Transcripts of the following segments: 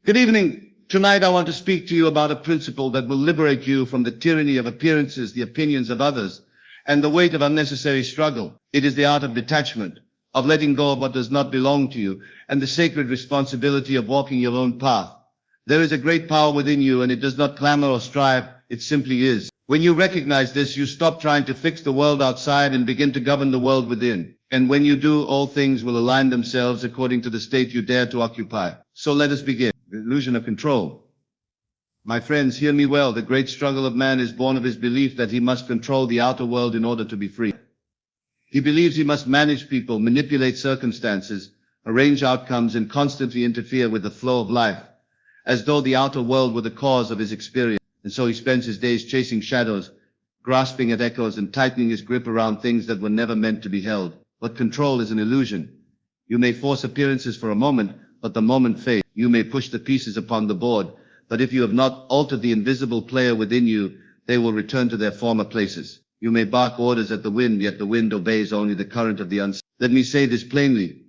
Good evening. Tonight I want to speak to you about a principle that will liberate you from the tyranny of appearances, the opinions of others, and the weight of unnecessary struggle. It is the art of detachment, of letting go of what does not belong to you, and the sacred responsibility of walking your own path. There is a great power within you, and it does not clamor or strive, it simply is. When you recognize this, you stop trying to fix the world outside and begin to govern the world within. And when you do, all things will align themselves according to the state you dare to occupy. So let us begin. The illusion of control. My friends, hear me well. The great struggle of man is born of his belief that he must control the outer world in order to be free. He believes he must manage people, manipulate circumstances, arrange outcomes, and constantly interfere with the flow of life, as though the outer world were the cause of his experience. And so he spends his days chasing shadows, grasping at echoes, and tightening his grip around things that were never meant to be held. But control is an illusion. You may force appearances for a moment, but the moment fades. You may push the pieces upon the board, but if you have not altered the invisible player within you, they will return to their former places. You may bark orders at the wind, yet the wind obeys only the current of the unseen. Let me say this plainly.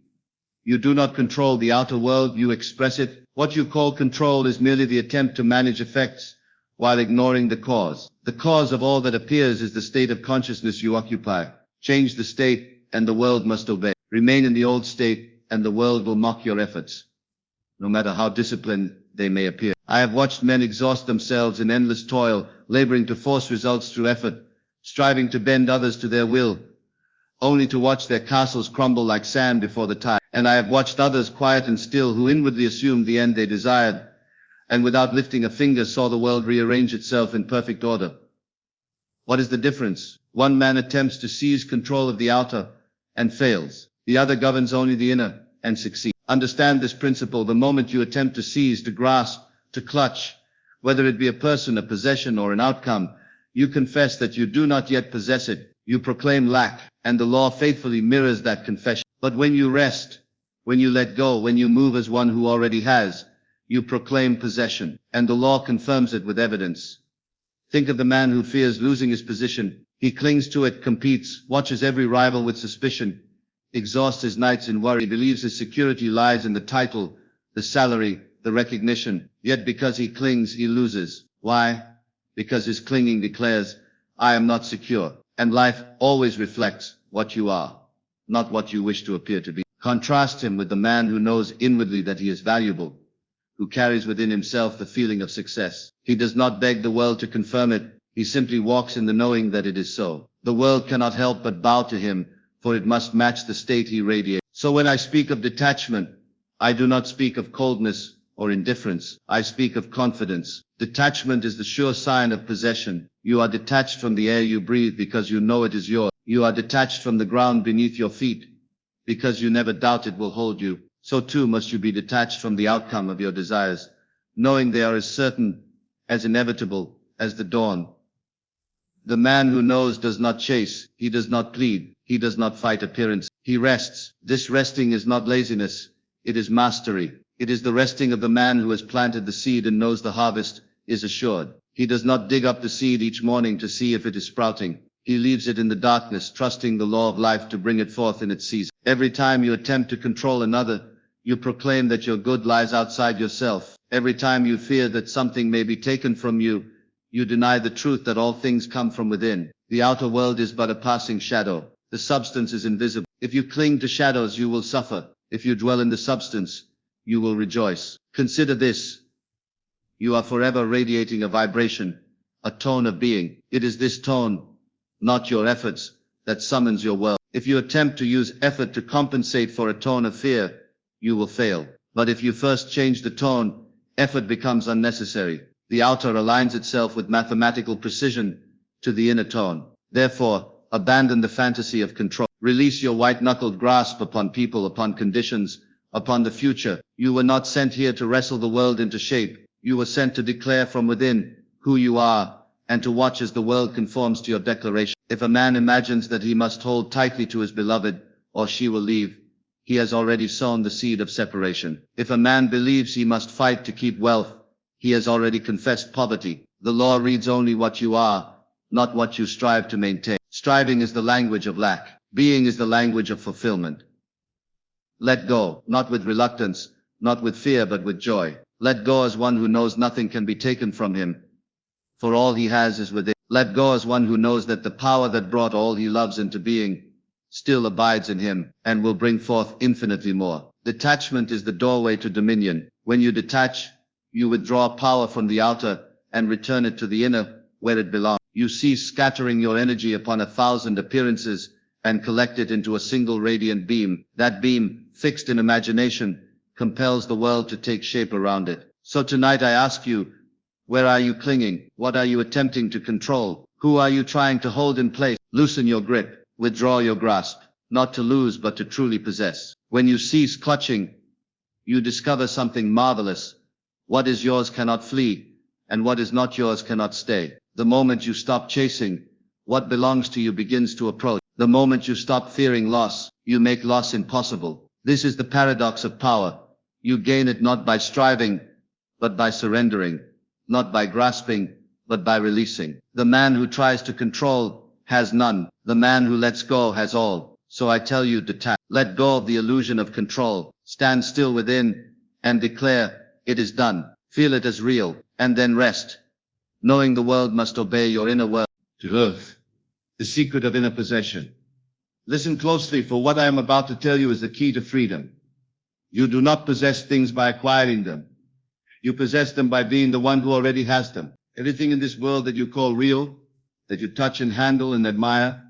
You do not control the outer world, you express it. What you call control is merely the attempt to manage effects, while ignoring the cause. The cause of all that appears is the state of consciousness you occupy. Change the state, and the world must obey. Remain in the old state, and the world will mock your efforts, no matter how disciplined they may appear. I have watched men exhaust themselves in endless toil, laboring to force results through effort, striving to bend others to their will, only to watch their castles crumble like sand before the tide. And I have watched others, quiet and still, who inwardly assumed the end they desired, and without lifting a finger saw the world rearrange itself in perfect order. What is the difference? One man attempts to seize control of the outer and fails. The other governs only the inner and succeeds. Understand this principle. The moment you attempt to seize, to grasp, to clutch, whether it be a person, a possession, or an outcome, you confess that you do not yet possess it. You proclaim lack, and the law faithfully mirrors that confession. But when you rest, when you let go, when you move as one who already has, you proclaim possession, and the law confirms it with evidence. Think of the man who fears losing his position. He clings to it, competes, watches every rival with suspicion, exhausts his nights in worry, believes his security lies in the title, the salary, the recognition. Yet because he clings, he loses. Why? Because his clinging declares, I am not secure. And life always reflects what you are, not what you wish to appear to be. Contrast him with the man who knows inwardly that he is valuable, who carries within himself the feeling of success. He does not beg the world to confirm it. He simply walks in the knowing that it is so. The world cannot help but bow to him, for it must match the state he radiates. So when I speak of detachment, I do not speak of coldness or indifference. I speak of confidence. Detachment is the sure sign of possession. You are detached from the air you breathe because you know it is yours. You are detached from the ground beneath your feet because you never doubt it will hold you. So too must you be detached from the outcome of your desires, knowing they are as certain, as inevitable, as the dawn. The man who knows does not chase, he does not plead, he does not fight appearance, he rests. This resting is not laziness, it is mastery. It is the resting of the man who has planted the seed and knows the harvest is assured. He does not dig up the seed each morning to see if it is sprouting. He leaves it in the darkness, trusting the law of life to bring it forth in its season. Every time you attempt to control another, you proclaim that your good lies outside yourself. Every time you fear that something may be taken from you, you deny the truth that all things come from within. The outer world is but a passing shadow. The substance is invisible. If you cling to shadows, you will suffer. If you dwell in the substance, you will rejoice. Consider this. You are forever radiating a vibration, a tone of being. It is this tone, not your efforts, that summons your world. If you attempt to use effort to compensate for a tone of fear, you will fail. But if you first change the tone, effort becomes unnecessary. The outer aligns itself with mathematical precision to the inner tone. Therefore, abandon the fantasy of control. Release your white-knuckled grasp upon people, upon conditions, upon the future. You were not sent here to wrestle the world into shape. You were sent to declare from within who you are, and to watch as the world conforms to your declaration. If a man imagines that he must hold tightly to his beloved, or she will leave, he has already sown the seed of separation. If a man believes he must fight to keep wealth, he has already confessed poverty. The law reads only what you are, not what you strive to maintain. Striving is the language of lack. Being is the language of fulfillment. Let go, not with reluctance, not with fear, but with joy. Let go as one who knows nothing can be taken from him, for all he has is within. Let go as one who knows that the power that brought all he loves into being still abides in him and will bring forth infinitely more. Detachment is the doorway to dominion. When you detach, you withdraw power from the outer and return it to the inner where it belongs. You cease scattering your energy upon 1,000 appearances and collect it into a single radiant beam. That beam, fixed in imagination, compels the world to take shape around it. So tonight I ask you, where are you clinging? What are you attempting to control? Who are you trying to hold in place? Loosen your grip. Withdraw your grasp. Not to lose, but to truly possess. When you cease clutching, you discover something marvelous. What is yours cannot flee, and what is not yours cannot stay. The moment you stop chasing, what belongs to you begins to approach. The moment you stop fearing loss, you make loss impossible. This is the paradox of power. You gain it not by striving, but by surrendering. Not by grasping, but by releasing. The man who tries to control has none. The man who lets go has all. So I tell you, detach. Let go of the illusion of control. Stand still within and declare, it is done. Feel it as real, and then rest, knowing the world must obey your inner word. To earth, the secret of inner possession. Listen closely, for what I am about to tell you is the key to freedom. You do not possess things by acquiring them. You possess them by being the one who already has them. Everything in this world that you call real, that you touch and handle and admire,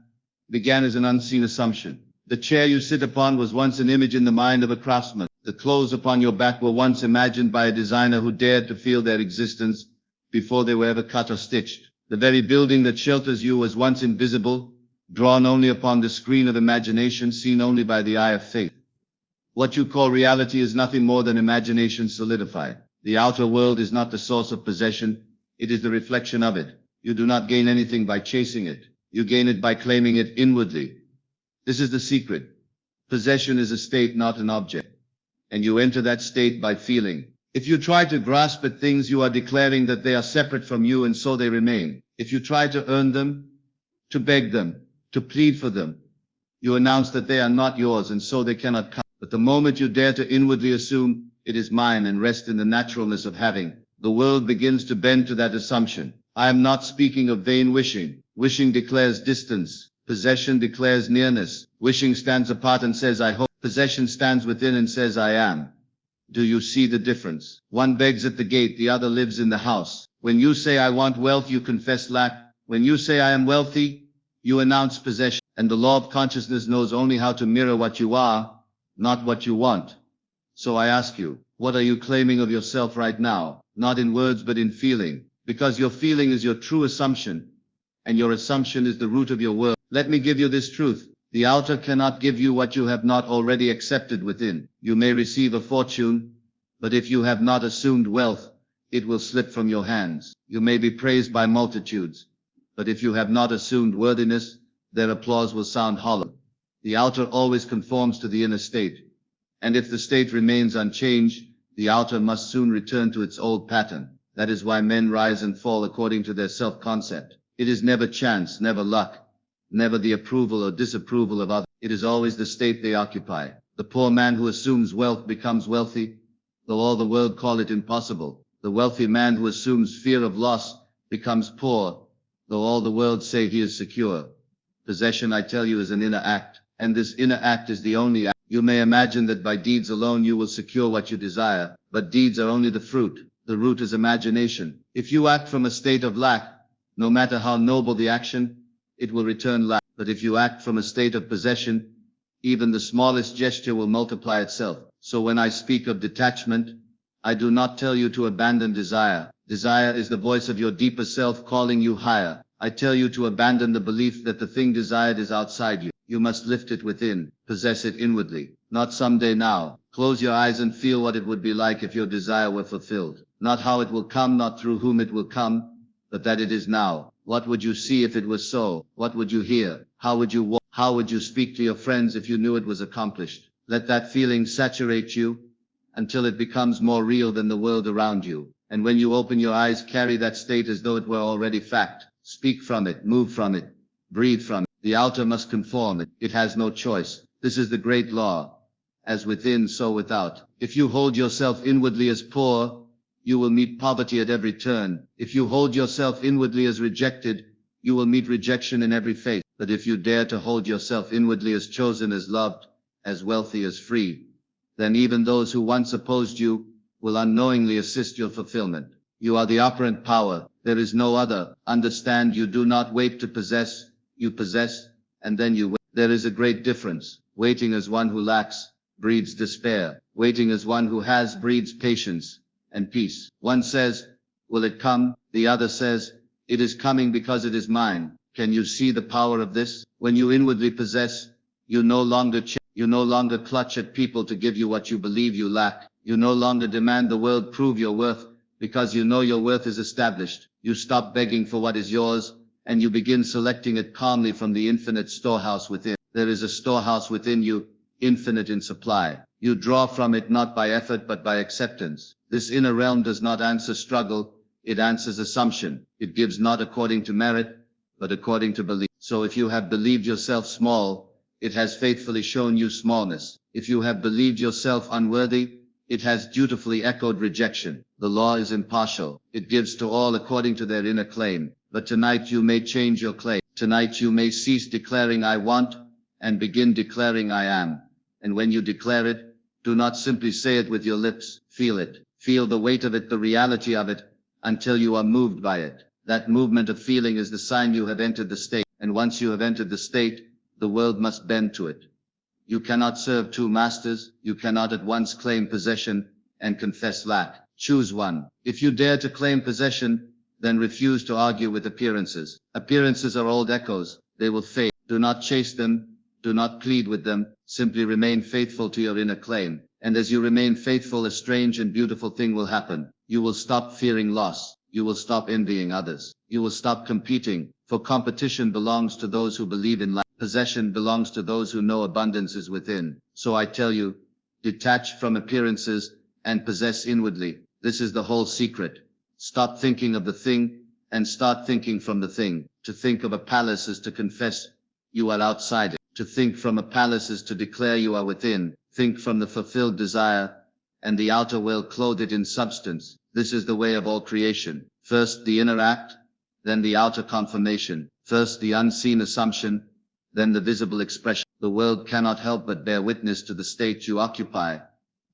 began as an unseen assumption. The chair you sit upon was once an image in the mind of a craftsman. The clothes upon your back were once imagined by a designer who dared to feel their existence before they were ever cut or stitched. The very building that shelters you was once invisible, drawn only upon the screen of imagination, seen only by the eye of faith. What you call reality is nothing more than imagination solidified. The outer world is not the source of possession, it is the reflection of it. You do not gain anything by chasing it. You gain it by claiming it inwardly. This is the secret. Possession is a state, not an object. And you enter that state by feeling. If you try to grasp at things, you are declaring that they are separate from you, and so they remain. If you try to earn them, to beg them, to plead for them, you announce that they are not yours, and so they cannot come. But the moment you dare to inwardly assume, it is mine, and rest in the naturalness of having, the world begins to bend to that assumption. I am not speaking of vain wishing. Wishing declares distance. Possession declares nearness. Wishing stands apart and says, I hope. Possession stands within and says, I am. Do you see the difference? One begs at the gate, the other lives in the house. When you say, I want wealth, you confess lack. When you say, I am wealthy, you announce possession. And the law of consciousness knows only how to mirror what you are, not what you want. So I ask you, what are you claiming of yourself right now? Not in words, but in feeling. Because your feeling is your true assumption, and your assumption is the root of your world. Let me give you this truth. The outer cannot give you what you have not already accepted within. You may receive a fortune, but if you have not assumed wealth, it will slip from your hands. You may be praised by multitudes, but if you have not assumed worthiness, their applause will sound hollow. The outer always conforms to the inner state, and if the state remains unchanged, the outer must soon return to its old pattern. That is why men rise and fall according to their self-concept. It is never chance, never luck, never the approval or disapproval of others. It is always the state they occupy. The poor man who assumes wealth becomes wealthy, though all the world call it impossible. The wealthy man who assumes fear of loss becomes poor, though all the world say he is secure. Possession, I tell you, is an inner act, and this inner act is the only act. You may imagine that by deeds alone you will secure what you desire, but deeds are only the fruit. The root is imagination. If you act from a state of lack, no matter how noble the action, it will return lack. But if you act from a state of possession, even the smallest gesture will multiply itself. So when I speak of detachment, I do not tell you to abandon desire. Desire is the voice of your deeper self calling you higher. I tell you to abandon the belief that the thing desired is outside you. You must lift it within, possess it inwardly. Not someday now. Close your eyes and feel what it would be like if your desire were fulfilled. Not how it will come, not through whom it will come, but that it is now. What would you see if it was so? What would you hear? How would you walk? How would you speak to your friends if you knew it was accomplished? Let that feeling saturate you until it becomes more real than the world around you. And when you open your eyes, carry that state as though it were already fact. Speak from it, move from it, breathe from it. The outer must conform. It has no choice. This is the great law. As within, so without. If you hold yourself inwardly as poor, you will meet poverty at every turn. If you hold yourself inwardly as rejected, you will meet rejection in every face. But if you dare to hold yourself inwardly as chosen, as loved, as wealthy, as free, then even those who once opposed you will unknowingly assist your fulfillment. You are the operant power. There is no other. Understand, you do not wait to possess. You possess, and then you wait. There is a great difference. Waiting as one who lacks breeds despair. Waiting as one who has breeds patience and peace. One says, will it come? The other says, it is coming because it is mine. Can you see the power of this? When you inwardly possess, you no longer clutch at people to give you what you believe you lack. You no longer demand the world prove your worth, because you know your worth is established. You stop begging for what is yours, and you begin selecting it calmly from the infinite storehouse within. There is a storehouse within you, infinite in supply. You draw from it not by effort but by acceptance. This inner realm does not answer struggle, it answers assumption. It gives not according to merit, but according to belief. So if you have believed yourself small, it has faithfully shown you smallness. If you have believed yourself unworthy, it has dutifully echoed rejection. The law is impartial. It gives to all according to their inner claim. But tonight you may change your claim. Tonight you may cease declaring I want, and begin declaring I am. And when you declare it, do not simply say it with your lips. Feel it. Feel the weight of it, the reality of it, until you are moved by it. That movement of feeling is the sign you have entered the state. And once you have entered the state, the world must bend to it. You cannot serve two masters. You cannot at once claim possession and confess lack. Choose one. If you dare to claim possession, then refuse to argue with appearances. Appearances are old echoes. They will fade. Do not chase them. Do not plead with them. Simply remain faithful to your inner claim. And as you remain faithful, a strange and beautiful thing will happen. You will stop fearing loss. You will stop envying others. You will stop competing, for competition belongs to those who believe in lack. Possession belongs to those who know abundance is within. So I tell you, detach from appearances and possess inwardly. This is the whole secret. Stop thinking of the thing and start thinking from the thing. To think of a palace is to confess you are outside it. To think from a palace is to declare you are within. Think from the fulfilled desire, and the outer will clothe it in substance. This is the way of all creation. First the inner act, then the outer confirmation. First the unseen assumption, then the visible expression. The world cannot help but bear witness to the state you occupy.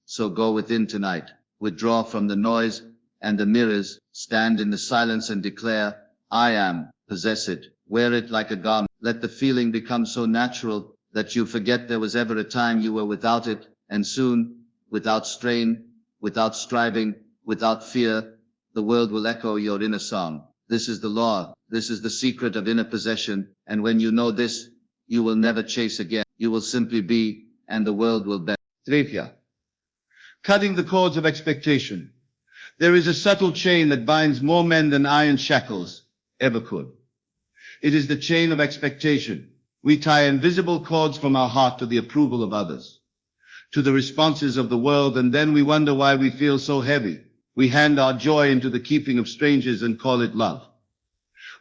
So go within tonight. Withdraw from the noise and the mirrors. Stand in the silence and declare, I am. Possess it. Wear it like a garment. Let the feeling become so natural that you forget there was ever a time you were without it, and soon, without strain, without striving, without fear, the world will echo your inner song. This is the law. This is the secret of inner possession, and when you know this, you will never chase again. You will simply be, and the world will bend. Trivia. Cutting the cords of expectation. There is a subtle chain that binds more men than iron shackles ever could. It is the chain of expectation. We tie invisible cords from our heart to the approval of others, to the responses of the world, and then we wonder why we feel so heavy. We hand our joy into the keeping of strangers and call it love.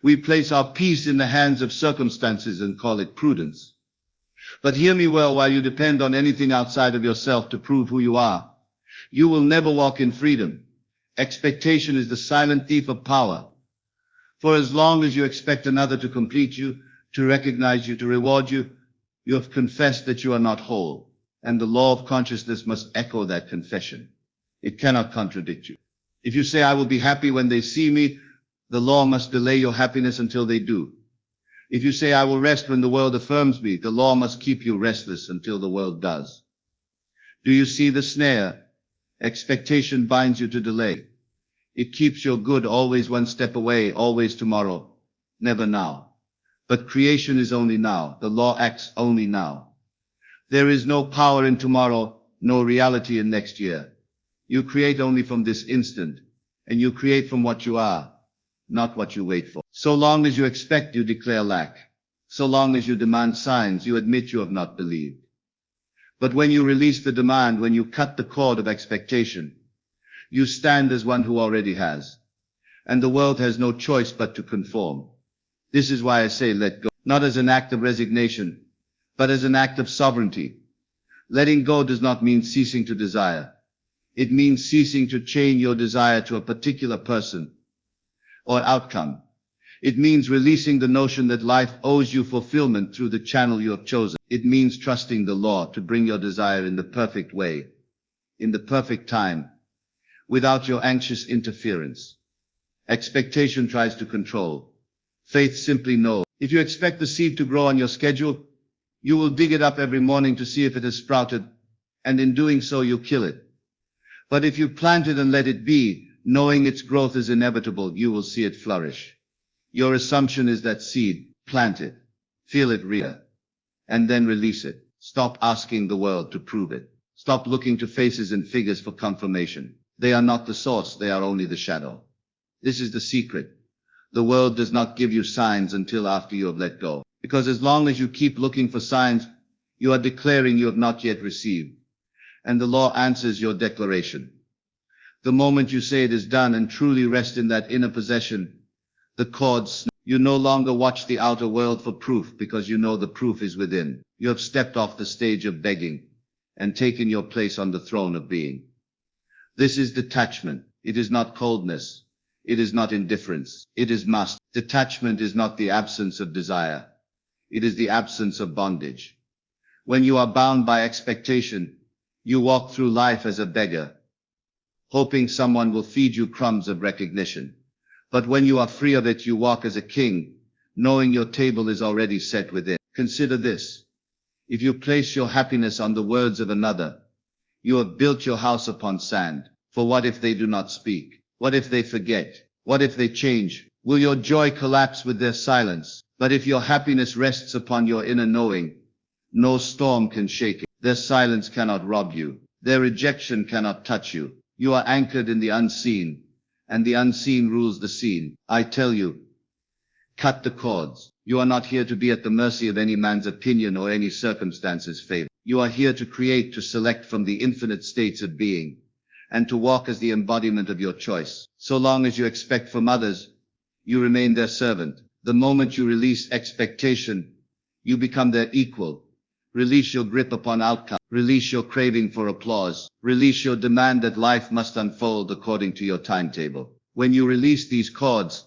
We place our peace in the hands of circumstances and call it prudence. But hear me well, while you depend on anything outside of yourself to prove who you are, you will never walk in freedom. Expectation is the silent thief of power. For as long as you expect another to complete you, to recognize you, to reward you, you have confessed that you are not whole. And the law of consciousness must echo that confession. It cannot contradict you. If you say, I will be happy when they see me, the law must delay your happiness until they do. If you say, I will rest when the world affirms me, the law must keep you restless until the world does. Do you see the snare? Expectation binds you to delay. It keeps your good always one step away, always tomorrow, never now. But creation is only now. The law acts only now. There is no power in tomorrow, no reality in next year. You create only from this instant, and you create from what you are, not what you wait for. So long as you expect, you declare lack. So long as you demand signs, you admit you have not believed. But when you release the demand, when you cut the cord of expectation, you stand as one who already has. And the world has no choice but to conform. This is why I say let go, not as an act of resignation, but as an act of sovereignty. Letting go does not mean ceasing to desire. It means ceasing to chain your desire to a particular person or outcome. It means releasing the notion that life owes you fulfillment through the channel you have chosen. It means trusting the law to bring your desire in the perfect way, in the perfect time, without your anxious interference. Expectation tries to control. Faith simply knows. If you expect the seed to grow on your schedule, you will dig it up every morning to see if it has sprouted, and in doing so you'll kill it. But if you plant it and let it be, knowing its growth is inevitable, you will see it flourish. Your assumption is that seed, plant it, feel it rear, and then release it. Stop asking the world to prove it. Stop looking to faces and figures for confirmation. They are not the source, they are only the shadow. This is the secret. The world does not give you signs until after you have let go. Because as long as you keep looking for signs, you are declaring you have not yet received. And the law answers your declaration. The moment you say it is done and truly rest in that inner possession, the cords snap. You no longer watch the outer world for proof because you know the proof is within. You have stepped off the stage of begging and taken your place on the throne of being. This is detachment. It is not coldness. It is not indifference. It is mastery. Detachment is not the absence of desire. It is the absence of bondage. When you are bound by expectation, you walk through life as a beggar, hoping someone will feed you crumbs of recognition. But when you are free of it, you walk as a king, knowing your table is already set within. Consider this. If you place your happiness on the words of another, you have built your house upon sand. For what if they do not speak? What if they forget? What if they change? Will your joy collapse with their silence? But if your happiness rests upon your inner knowing, no storm can shake it. Their silence cannot rob you. Their rejection cannot touch you. You are anchored in the unseen, and the unseen rules the scene. I tell you, cut the cords. You are not here to be at the mercy of any man's opinion or any circumstance's favor. You are here to create, to select from the infinite states of being, and to walk as the embodiment of your choice. So long as you expect from others, you remain their servant. The moment you release expectation, you become their equal. Release your grip upon outcome. Release your craving for applause. Release your demand that life must unfold according to your timetable. When you release these cords,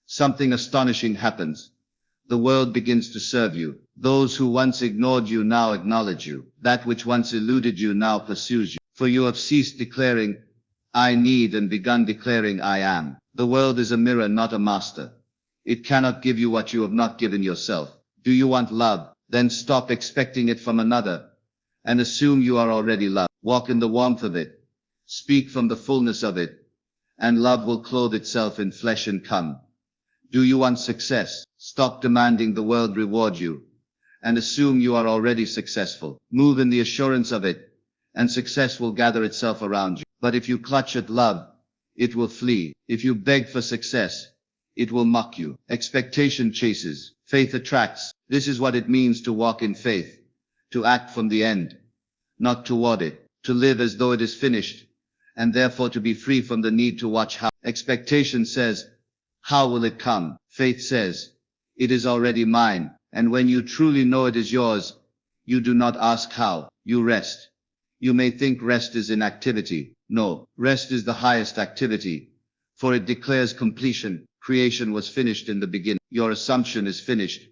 something astonishing happens. The world begins to serve you. Those who once ignored you now acknowledge you. That which once eluded you now pursues you. For you have ceased declaring, I need, and begun declaring, I am. The world is a mirror, not a master. It cannot give you what you have not given yourself. Do you want love? Then stop expecting it from another, and assume you are already loved. Walk in the warmth of it. Speak from the fullness of it, and love will clothe itself in flesh and come. Do you want success? Stop demanding the world reward you, and assume you are already successful. Move in the assurance of it, and success will gather itself around you. But if you clutch at love, it will flee. If you beg for success, it will mock you. Expectation chases, faith attracts. This is what it means to walk in faith, to act from the end, not toward it, to live as though it is finished, and therefore to be free from the need to watch how. Expectation says, how will it come? Faith says, it is already mine. And when you truly know it is yours, you do not ask how, you rest. You may think rest is inactivity. No, rest is the highest activity, for it declares completion. Creation was finished in the beginning. Your assumption is finished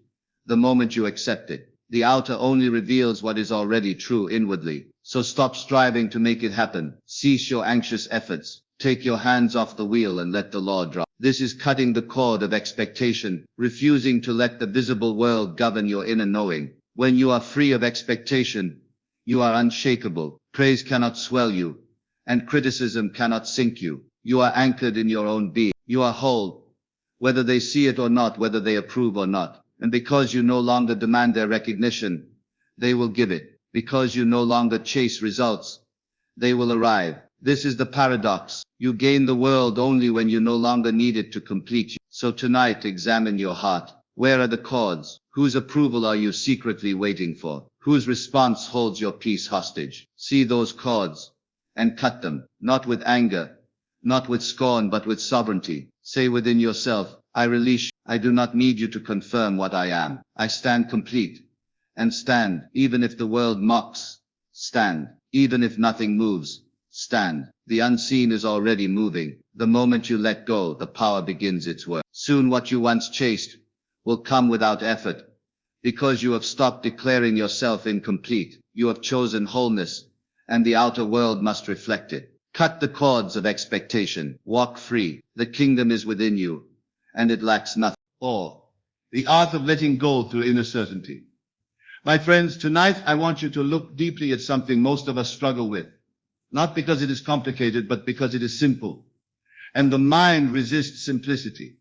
the moment you accept it. The outer only reveals what is already true inwardly. So stop striving to make it happen. Cease your anxious efforts. Take your hands off the wheel and let the law drop. This is cutting the cord of expectation, refusing to let the visible world govern your inner knowing. When you are free of expectation, you are unshakable. Praise cannot swell you, and criticism cannot sink you. You are anchored in your own being. You are whole, whether they see it or not, whether they approve or not. And because you no longer demand their recognition, they will give it. Because you no longer chase results, they will arrive. This is the paradox. You gain the world only when you no longer need it to complete you. So tonight, examine your heart. Where are the cords? Whose approval are you secretly waiting for? Whose response holds your peace hostage? See those cords and cut them, not with anger, not with scorn, but with sovereignty. Say within yourself, I release you. I do not need you to confirm what I am. I stand complete. And stand, even if the world mocks. Stand, even if nothing moves. Stand. The unseen is already moving. The moment you let go, the power begins its work. Soon what you once chased will come without effort, because you have stopped declaring yourself incomplete. You have chosen wholeness, and the outer world must reflect it. Cut the cords of expectation. Walk free. The kingdom is within you, and it lacks nothing. Or, the art of letting go through inner certainty. My friends, tonight I want you to look deeply at something most of us struggle with. Not because it is complicated, but because it is simple. And the mind resists simplicity.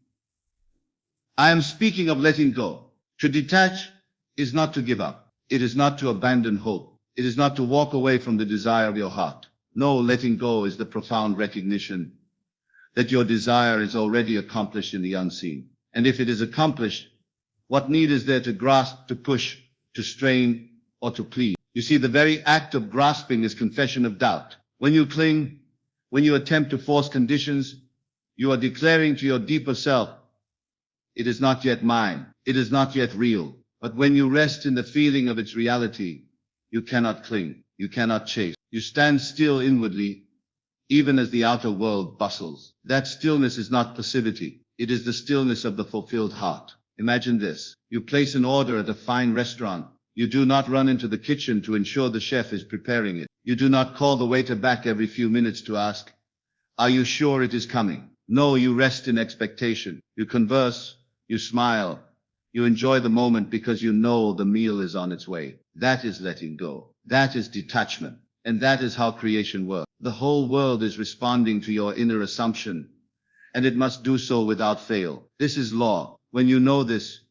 I am speaking of letting go. To detach is not to give up. It is not to abandon hope. It is not to walk away from the desire of your heart. No, letting go is the profound recognition that your desire is already accomplished in the unseen. And if it is accomplished, what need is there to grasp, to push, to strain, or to plead? You see, the very act of grasping is confession of doubt. When you cling, when you attempt to force conditions, you are declaring to your deeper self, it is not yet mine, it is not yet real. But when you rest in the feeling of its reality, you cannot cling, you cannot chase. You stand still inwardly, even as the outer world bustles. That stillness is not passivity, it is the stillness of the fulfilled heart. Imagine this. You place an order at a fine restaurant. You do not run into the kitchen to ensure the chef is preparing it. You do not call the waiter back every few minutes to ask, are you sure it is coming? No, you rest in expectation. You converse, you smile, you enjoy the moment because you know the meal is on its way. That is letting go. That is detachment. And that is how creation works. The whole world is responding to your inner assumption, and it must do so without fail. This is law. When you know this,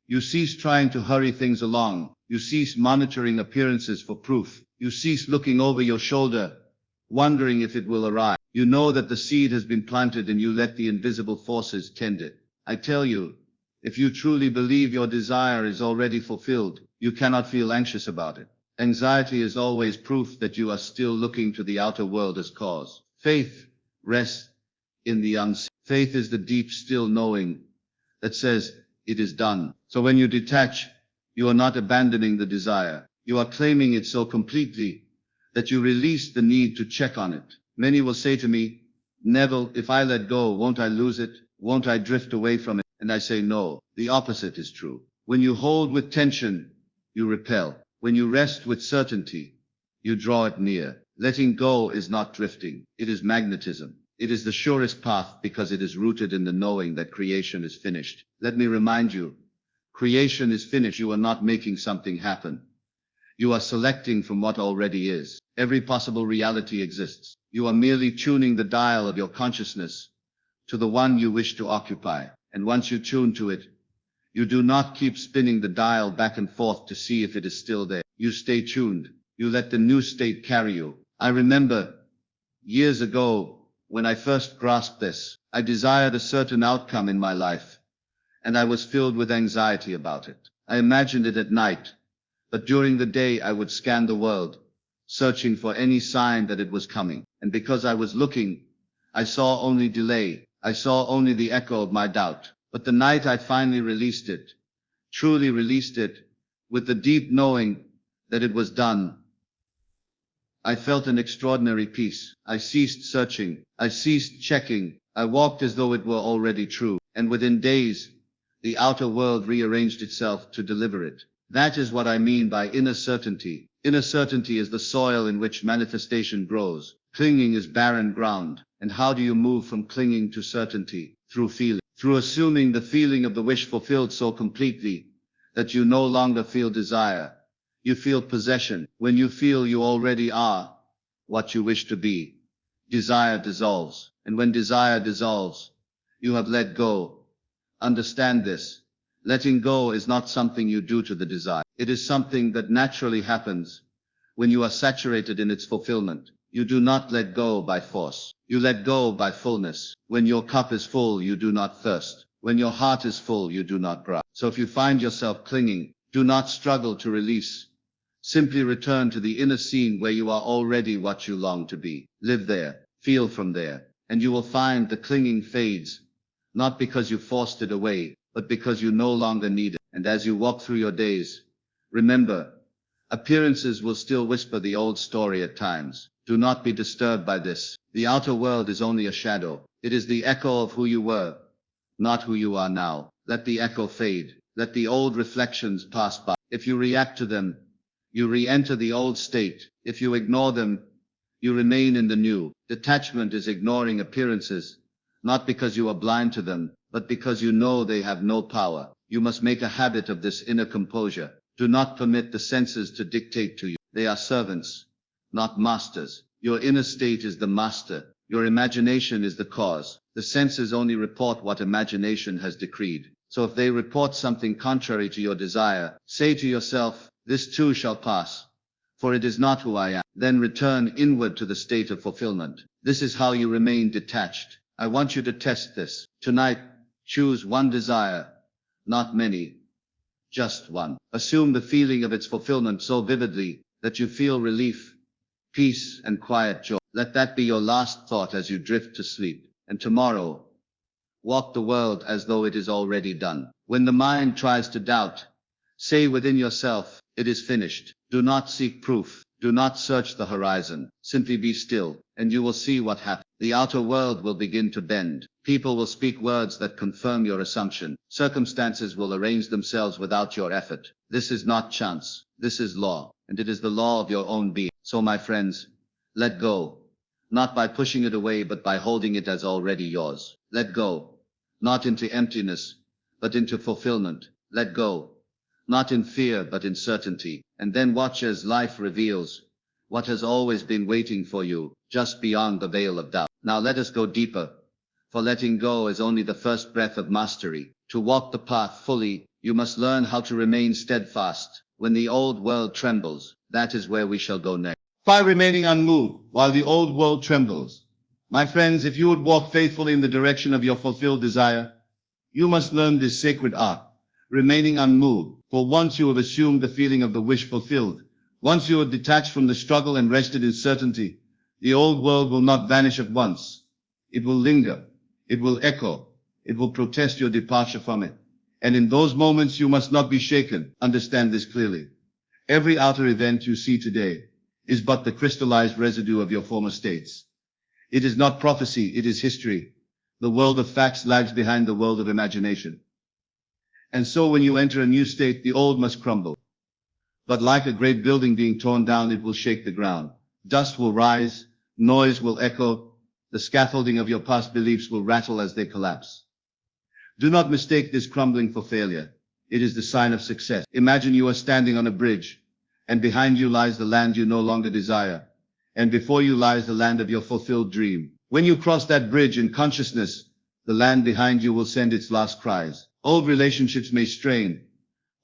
you cease trying to hurry things along. You cease monitoring appearances for proof. You cease looking over your shoulder, wondering if it will arrive. You know that the seed has been planted and you let the invisible forces tend it. I tell you, if you truly believe your desire is already fulfilled, you cannot feel anxious about it. Anxiety is always proof that you are still looking to the outer world as cause. Faith rests in the unseen. Faith is the deep, still knowing that says, it is done. So when you detach, you are not abandoning the desire. You are claiming it so completely that you release the need to check on it. Many will say to me, Neville, if I let go, won't I lose it? Won't I drift away from it? And I say no, the opposite is true. When you hold with tension, you repel. When you rest with certainty, you draw it near. Letting go is not drifting. It is magnetism. It is the surest path because it is rooted in the knowing that creation is finished. Let me remind you, creation is finished. You are not making something happen. You are selecting from what already is. Every possible reality exists. You are merely tuning the dial of your consciousness to the one you wish to occupy. And once you tune to it, you do not keep spinning the dial back and forth to see if it is still there. You stay tuned. You let the new state carry you. I remember years ago, when I first grasped this, I desired a certain outcome in my life, and I was filled with anxiety about it. I imagined it at night, but during the day I would scan the world, searching for any sign that it was coming. And because I was looking, I saw only delay. I saw only the echo of my doubt. But the night I finally released it, truly released it, with the deep knowing that it was done, I felt an extraordinary peace. I ceased searching. I ceased checking. I walked as though it were already true. And within days, the outer world rearranged itself to deliver it. That is what I mean by inner certainty. Inner certainty is the soil in which manifestation grows. Clinging is barren ground. And how do you move from clinging to certainty? Through feeling. Through assuming the feeling of the wish fulfilled so completely that you no longer feel desire. You feel possession. When you feel you already are what you wish to be, desire dissolves. And when desire dissolves, you have let go. Understand this. Letting go is not something you do to the desire. It is something that naturally happens when you are saturated in its fulfillment. You do not let go by force. You let go by fullness. When your cup is full, you do not thirst. When your heart is full, you do not grasp. So if you find yourself clinging, do not struggle to release. Simply return to the inner scene where you are already what you long to be. Live there, feel from there, and you will find the clinging fades, not because you forced it away, but because you no longer need it. And as you walk through your days, remember, Appearances will still whisper the old story at times. Do not be disturbed by this. The outer world is only a shadow. It is the echo of who you were, not who you are now. Let the echo fade. Let the old reflections pass by. If you react to them, you re-enter the old state. If you ignore them, you remain in the new. Detachment is ignoring appearances, not because you are blind to them, but because you know they have no power. You must make a habit of this inner composure. Do not permit the senses to dictate to you. They are servants, not masters. Your inner state is the master. Your imagination is the cause. The senses only report what imagination has decreed. So if they report something contrary to your desire, say to yourself, this too shall pass, for it is not who I am. Then return inward to the state of fulfillment. This is how you remain detached. I want you to test this. Tonight, choose one desire, not many, just one. Assume the feeling of its fulfillment so vividly that you feel relief, peace, and quiet joy. Let that be your last thought as you drift to sleep. And tomorrow, walk the world as though it is already done. When the mind tries to doubt, say within yourself, it is finished. Do not seek proof. Do not search the horizon. Simply be still, and you will see what happens. The outer world will begin to bend. People will speak words that confirm your assumption. Circumstances will arrange themselves without your effort. This is not chance. This is law, and it is the law of your own being. So my friends, let go. Not by pushing it away, but by holding it as already yours. Let go. Not into emptiness, but into fulfillment. Let go. Not in fear, but in certainty. And then watch as life reveals what has always been waiting for you, just beyond the veil of doubt. Now let us go deeper, for letting go is only the first breath of mastery. To walk the path fully, you must learn how to remain steadfast. When the old world trembles, that is where we shall go next. 5. Remaining unmoved while the old world trembles. My friends, if you would walk faithfully in the direction of your fulfilled desire, you must learn this sacred art, remaining unmoved. For once you have assumed the feeling of the wish fulfilled, once you are detached from the struggle and rested in certainty, the old world will not vanish at once. It will linger. It will echo. It will protest your departure from it. And in those moments you must not be shaken. Understand this clearly. Every outer event you see today is but the crystallized residue of your former states. It is not prophecy, it is history. The world of facts lags behind the world of imagination. And so when you enter a new state, the old must crumble. But like a great building being torn down, it will shake the ground. Dust will rise, noise will echo, the scaffolding of your past beliefs will rattle as they collapse. Do not mistake this crumbling for failure. It is the sign of success. Imagine you are standing on a bridge, and behind you lies the land you no longer desire, and before you lies the land of your fulfilled dream. When you cross that bridge in consciousness, the land behind you will send its last cries. Old relationships may strain.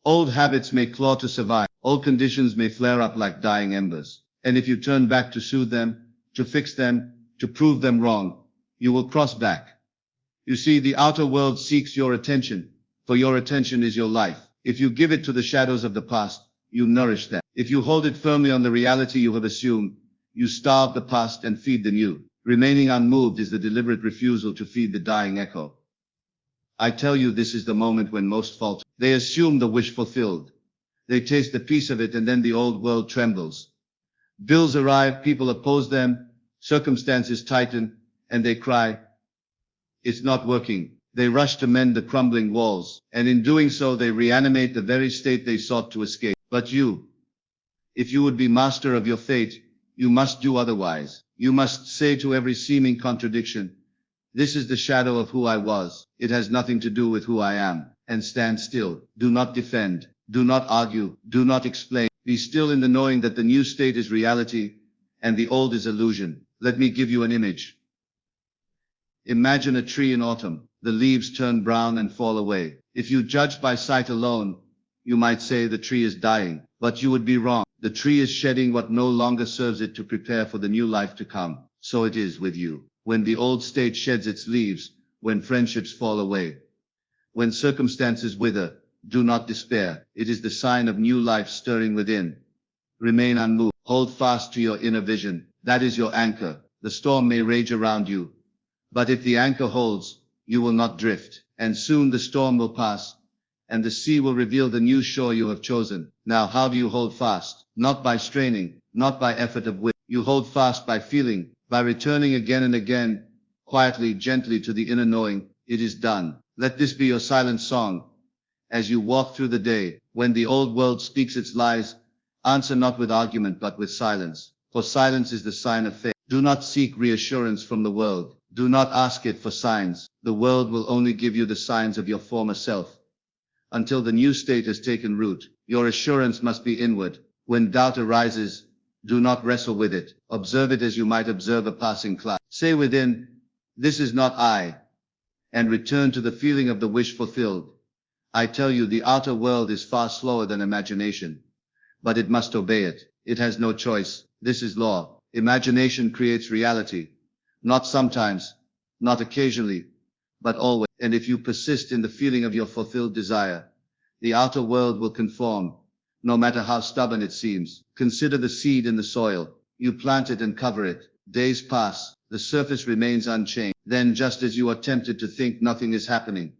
Old habits may claw to survive. Old conditions may flare up like dying embers. And if you turn back to soothe them, to fix them, to prove them wrong, you will cross back. You see, the outer world seeks your attention, for your attention is your life. If you give it to the shadows of the past, you nourish them. If you hold it firmly on the reality you have assumed, you starve the past and feed the new. Remaining unmoved is the deliberate refusal to feed the dying echo. I tell you, this is the moment when most falter. They assume the wish fulfilled. They taste the peace of it, and then the old world trembles. Bills arrive, people oppose them, circumstances tighten, and they cry, it's not working. They rush to mend the crumbling walls, and in doing so they reanimate the very state they sought to escape. But you, if you would be master of your fate, you must do otherwise. You must say to every seeming contradiction, this is the shadow of who I was. It has nothing to do with who I am. And stand still. Do not defend. Do not argue. Do not explain. Be still in the knowing that the new state is reality and the old is illusion. Let me give you an image. Imagine a tree in autumn. The leaves turn brown and fall away. If you judged by sight alone, you might say the tree is dying, but you would be wrong. The tree is shedding what no longer serves it to prepare for the new life to come. So it is with you. When the old state sheds its leaves, when friendships fall away, when circumstances wither, do not despair. It is the sign of new life stirring within. Remain unmoved. Hold fast to your inner vision. That is your anchor. The storm may rage around you, but if the anchor holds, you will not drift. And soon the storm will pass, and the sea will reveal the new shore you have chosen. Now how do you hold fast? Not by straining, not by effort of will. You hold fast by feeling, by returning again and again, quietly, gently to the inner knowing, it is done. Let this be your silent song. As you walk through the day, when the old world speaks its lies, answer not with argument but with silence. For silence is the sign of faith. Do not seek reassurance from the world. Do not ask it for signs. The world will only give you the signs of your former self. Until the new state has taken root, your assurance must be inward. When doubt arises, do not wrestle with it. Observe it as you might observe a passing cloud. Say within, this is not I, and return to the feeling of the wish fulfilled. I tell you, the outer world is far slower than imagination, but it must obey it. It has no choice. This is law. Imagination creates reality. Not sometimes, not occasionally, but always. And if you persist in the feeling of your fulfilled desire, the outer world will conform, no matter how stubborn it seems. Consider the seed in the soil. You plant it and cover it. Days pass. The surface remains unchanged. Then, just as you are tempted to think nothing is happening,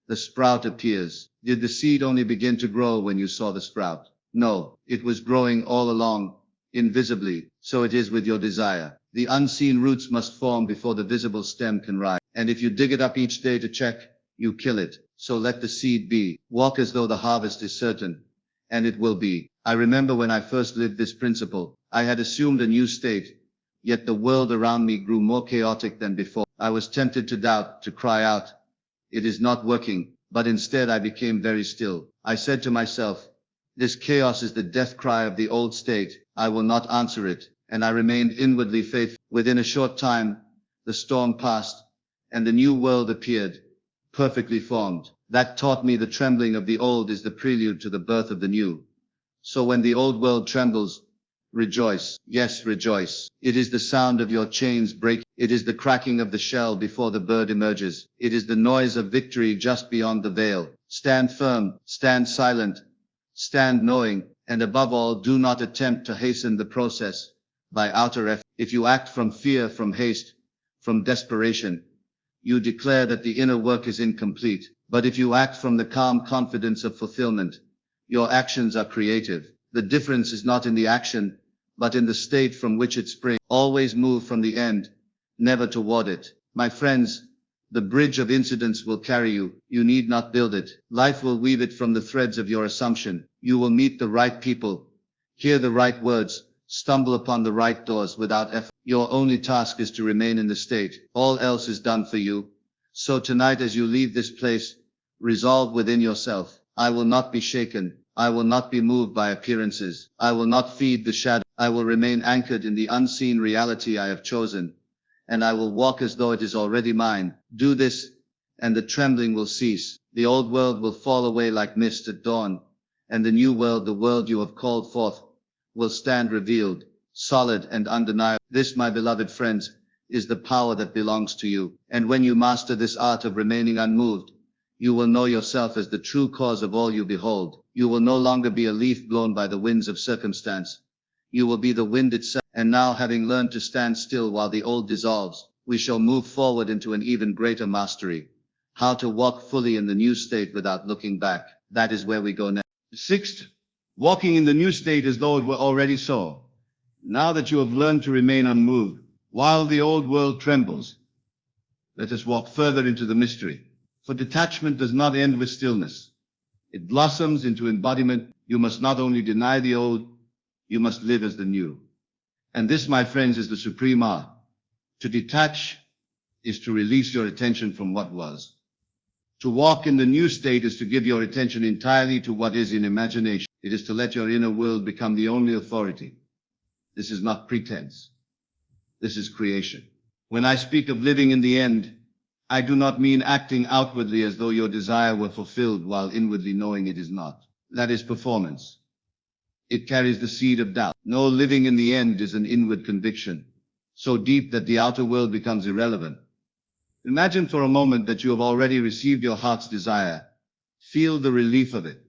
the sprout appears. Did the seed only begin to grow when you saw the sprout? No, it was growing all along, invisibly. So it is with your desire. The unseen roots must form before the visible stem can rise. And if you dig it up each day to check, you kill it. So let the seed be. Walk as though the harvest is certain, and it will be. I remember when I first lived this principle, I had assumed a new state, yet the world around me grew more chaotic than before. I was tempted to doubt, to cry out, it is not working, but instead I became very still. I said to myself, this chaos is the death cry of the old state. I will not answer it, and I remained inwardly faithful. Within a short time, the storm passed, and the new world appeared, perfectly formed. That taught me the trembling of the old is the prelude to the birth of the new. So when the old world trembles, rejoice. Yes, rejoice. It is the sound of your chains breaking. It is the cracking of the shell before the bird emerges. It is the noise of victory just beyond the veil. Stand firm, stand silent, stand knowing, and above all, do not attempt to hasten the process by outer effort. If you act from fear, from haste, from desperation, you declare that the inner work is incomplete. But if you act from the calm confidence of fulfillment, your actions are creative. The difference is not in the action, but in the state from which it springs. Always move from the end, never toward it. My friends, the bridge of incidents will carry you. You need not build it. Life will weave it from the threads of your assumption. You will meet the right people, hear the right words, stumble upon the right doors without effort. Your only task is to remain in the state. All else is done for you. So tonight, as you leave this place, resolve within yourself, I will not be shaken. I will not be moved by appearances. I will not feed the shadow. I will remain anchored in the unseen reality I have chosen, and I will walk as though it is already mine. Do this, and the trembling will cease. The old world will fall away like mist at dawn, and the new world, the world you have called forth, will stand revealed, solid and undeniable. This, my beloved friends, is the power that belongs to you. And when you master this art of remaining unmoved, you will know yourself as the true cause of all you behold. You will no longer be a leaf blown by the winds of circumstance. You will be the wind itself. And now, having learned to stand still while the old dissolves, we shall move forward into an even greater mastery. How to walk fully in the new state without looking back. That is where we go next. Sixth, walking in the new state as though it were already so. Now that you have learned to remain unmoved, while the old world trembles, let us walk further into the mystery. For detachment does not end with stillness. It blossoms into embodiment. You must not only deny the old, you must live as the new. And this, my friends, is the supreme art. To detach is to release your attention from what was. To walk in the new state is to give your attention entirely to what is in imagination. It is to let your inner world become the only authority. This is not pretense. This is creation. When I speak of living in the end, I do not mean acting outwardly as though your desire were fulfilled while inwardly knowing it is not. That is performance. It carries the seed of doubt. No, living in the end is an inward conviction, so deep that the outer world becomes irrelevant. Imagine for a moment that you have already received your heart's desire. Feel the relief of it.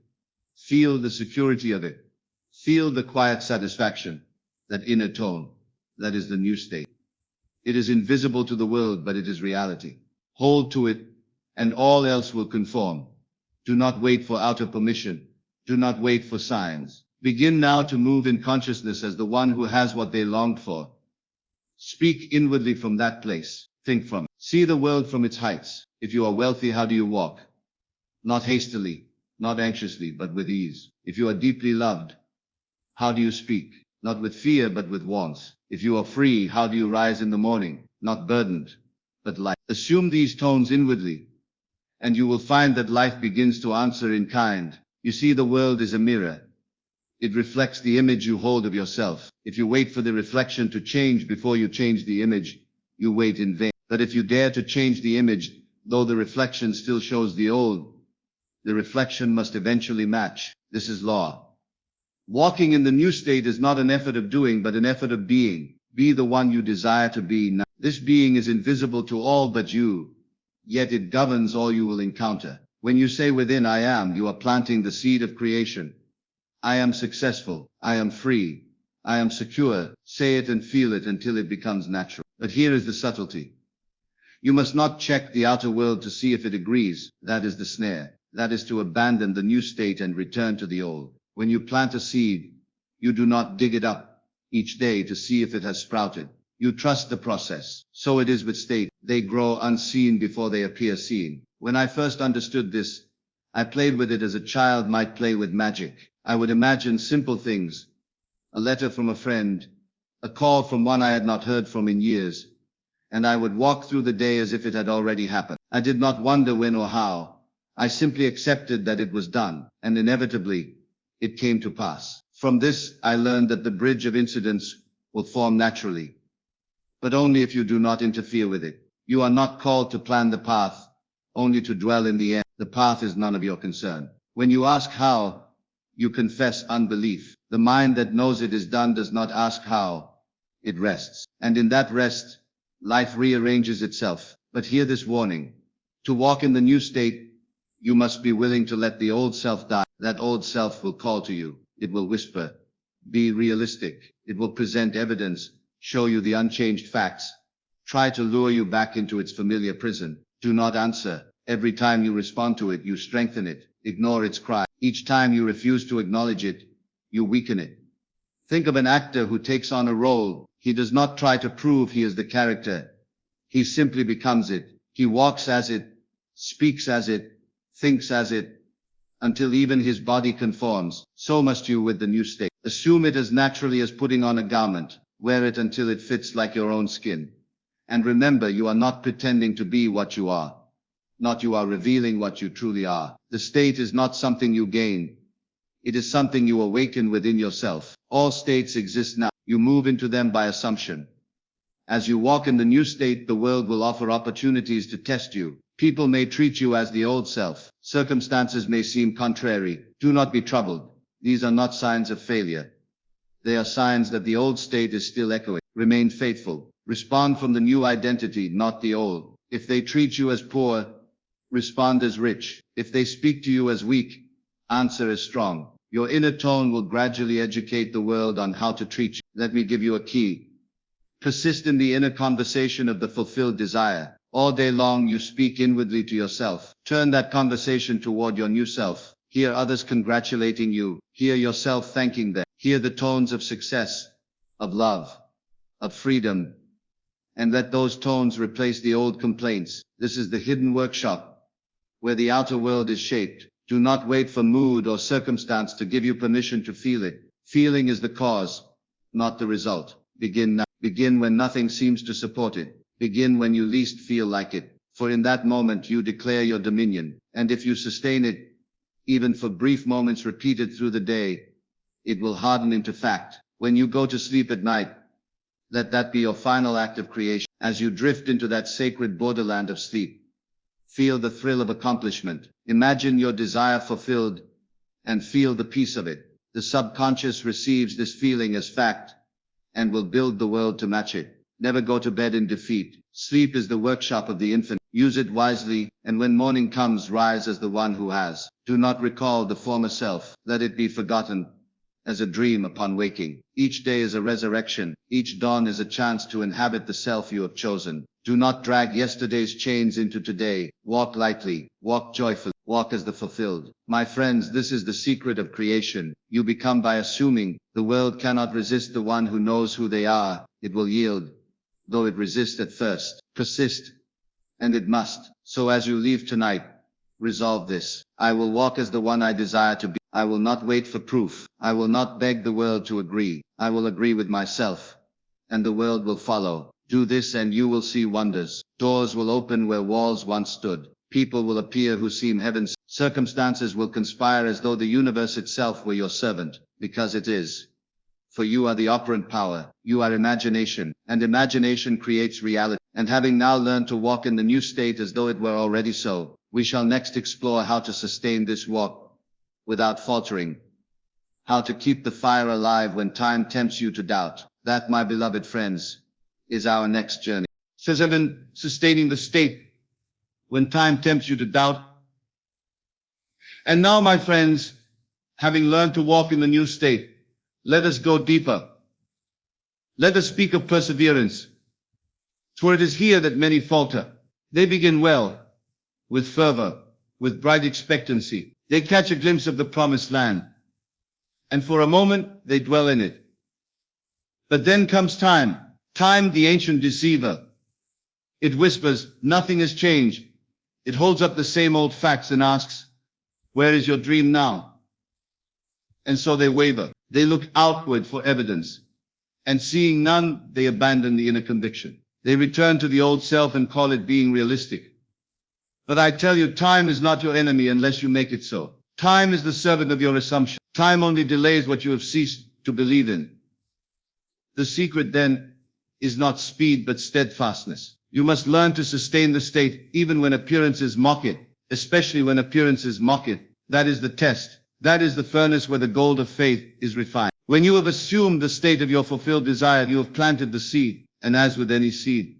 Feel the security of it. Feel the quiet satisfaction, that inner tone. That is the new state. It is invisible to the world, but it is reality. Hold to it, and all else will conform. Do not wait for outer permission. Do not wait for signs. Begin now to move in consciousness as the one who has what they longed for. Speak inwardly from that place. Think from it. See the world from its heights. If you are wealthy, how do you walk? Not hastily, not anxiously, but with ease. If you are deeply loved, how do you speak? Not with fear, but with warmth. If you are free, how do you rise in the morning? Not burdened, but light. Assume these tones inwardly, and you will find that life begins to answer in kind. You see, the world is a mirror. It reflects the image you hold of yourself. If you wait for the reflection to change before you change the image, you wait in vain. But if you dare to change the image, though the reflection still shows the old, the reflection must eventually match. This is law. Walking in the new state is not an effort of doing, but an effort of being. Be the one you desire to be now. This being is invisible to all but you, yet it governs all you will encounter. When you say within, I am, you are planting the seed of creation. I am successful. I am free. I am secure. Say it and feel it until it becomes natural. But here is the subtlety. You must not check the outer world to see if it agrees. That is the snare. That is to abandon the new state and return to the old. When you plant a seed, you do not dig it up each day to see if it has sprouted. You trust the process. So it is with state. They grow unseen before they appear seen. When I first understood this, I played with it as a child might play with magic. I would imagine simple things. A letter from a friend, a call from one I had not heard from in years, and I would walk through the day as if it had already happened. I did not wonder when or how. I simply accepted that it was done, and inevitably, it came to pass. From this, I learned that the bridge of incidents will form naturally, but only if you do not interfere with it. You are not called to plan the path, only to dwell in the end. The path is none of your concern. When you ask how, you confess unbelief. The mind that knows it is done does not ask how. It rests. And in that rest, life rearranges itself. But hear this warning. To walk in the new state, you must be willing to let the old self die. That old self will call to you. It will whisper. Be realistic. It will present evidence, show you the unchanged facts, try to lure you back into its familiar prison. Do not answer. Every time you respond to it, you strengthen it. Ignore its cry. Each time you refuse to acknowledge it, you weaken it. Think of an actor who takes on a role. He does not try to prove he is the character. He simply becomes it. He walks as it, speaks as it, thinks as it, until even his body conforms. So must you with the new state. Assume it as naturally as putting on a garment. Wear it until it fits like your own skin. And remember, you are not pretending to be what you are. Not you are revealing what you truly are. The state is not something you gain. It is something you awaken within yourself. All states exist now. You move into them by assumption. As you walk in the new state, the world will offer opportunities to test you. People may treat you as the old self. Circumstances may seem contrary. Do not be troubled. These are not signs of failure. They are signs that the old state is still echoing. Remain faithful. Respond from the new identity, not the old. If they treat you as poor, respond as rich. If they speak to you as weak, answer as strong. Your inner tone will gradually educate the world on how to treat you. Let me give you a key. Persist in the inner conversation of the fulfilled desire. All day long you speak inwardly to yourself. Turn that conversation toward your new self. Hear others congratulating you. Hear yourself thanking them. Hear the tones of success, of love, of freedom. And let those tones replace the old complaints. This is the hidden workshop, where the outer world is shaped. Do not wait for mood or circumstance to give you permission to feel it. Feeling is the cause, not the result. Begin now. Begin when nothing seems to support it. Begin when you least feel like it. For in that moment you declare your dominion. And if you sustain it, even for brief moments repeated through the day, it will harden into fact. When you go to sleep at night, let that be your final act of creation. As you drift into that sacred borderland of sleep, feel the thrill of accomplishment. Imagine your desire fulfilled and feel the peace of it. The subconscious receives this feeling as fact and will build the world to match it. Never go to bed in defeat. Sleep is the workshop of the infinite. Use it wisely, and when morning comes, rise as the one who has. Do not recall the former self. Let it be forgotten as a dream upon waking. Each day is a resurrection. Each dawn is a chance to inhabit the self you have chosen. Do not drag yesterday's chains into today. Walk lightly. Walk joyfully. Walk as the fulfilled. My friends, this is the secret of creation. You become by assuming. The world cannot resist the one who knows who they are. It will yield, though it resist at first. Persist, and it must. So as you leave tonight, resolve this. I will walk as the one I desire to be. I will not wait for proof. I will not beg the world to agree. I will agree with myself, and the world will follow. Do this and you will see wonders. Doors will open where walls once stood. People will appear who seem heaven's. Circumstances will conspire as though the universe itself were your servant, because it is. For you are the operant power. You are imagination, and imagination creates reality. And having now learned to walk in the new state as though it were already so, we shall next explore how to sustain this walk without faltering. How to keep the fire alive when time tempts you to doubt. That, my beloved friends, is our next journey. Says Evan, sustaining the state when time tempts you to doubt. And now, my friends, having learned to walk in the new state, let us go deeper. Let us speak of perseverance. For it is here that many falter. They begin well, with fervor, with bright expectancy. They catch a glimpse of the promised land, and for a moment they dwell in it. But then comes time, the ancient deceiver. It whispers, nothing has changed. It holds up the same old facts and asks, where is your dream now? And so they waver. They look outward for evidence, and seeing none, they abandon the inner conviction. They return to the old self and call it being realistic. But I tell you, time is not your enemy unless you make it so. Time is the servant of your assumption. Time only delays what you have ceased to believe in. The secret, then, is not speed but steadfastness. You must learn to sustain the state even when appearances mock it, especially when appearances mock it. That is the test. That is the furnace where the gold of faith is refined. When you have assumed the state of your fulfilled desire, you have planted the seed, and as with any seed,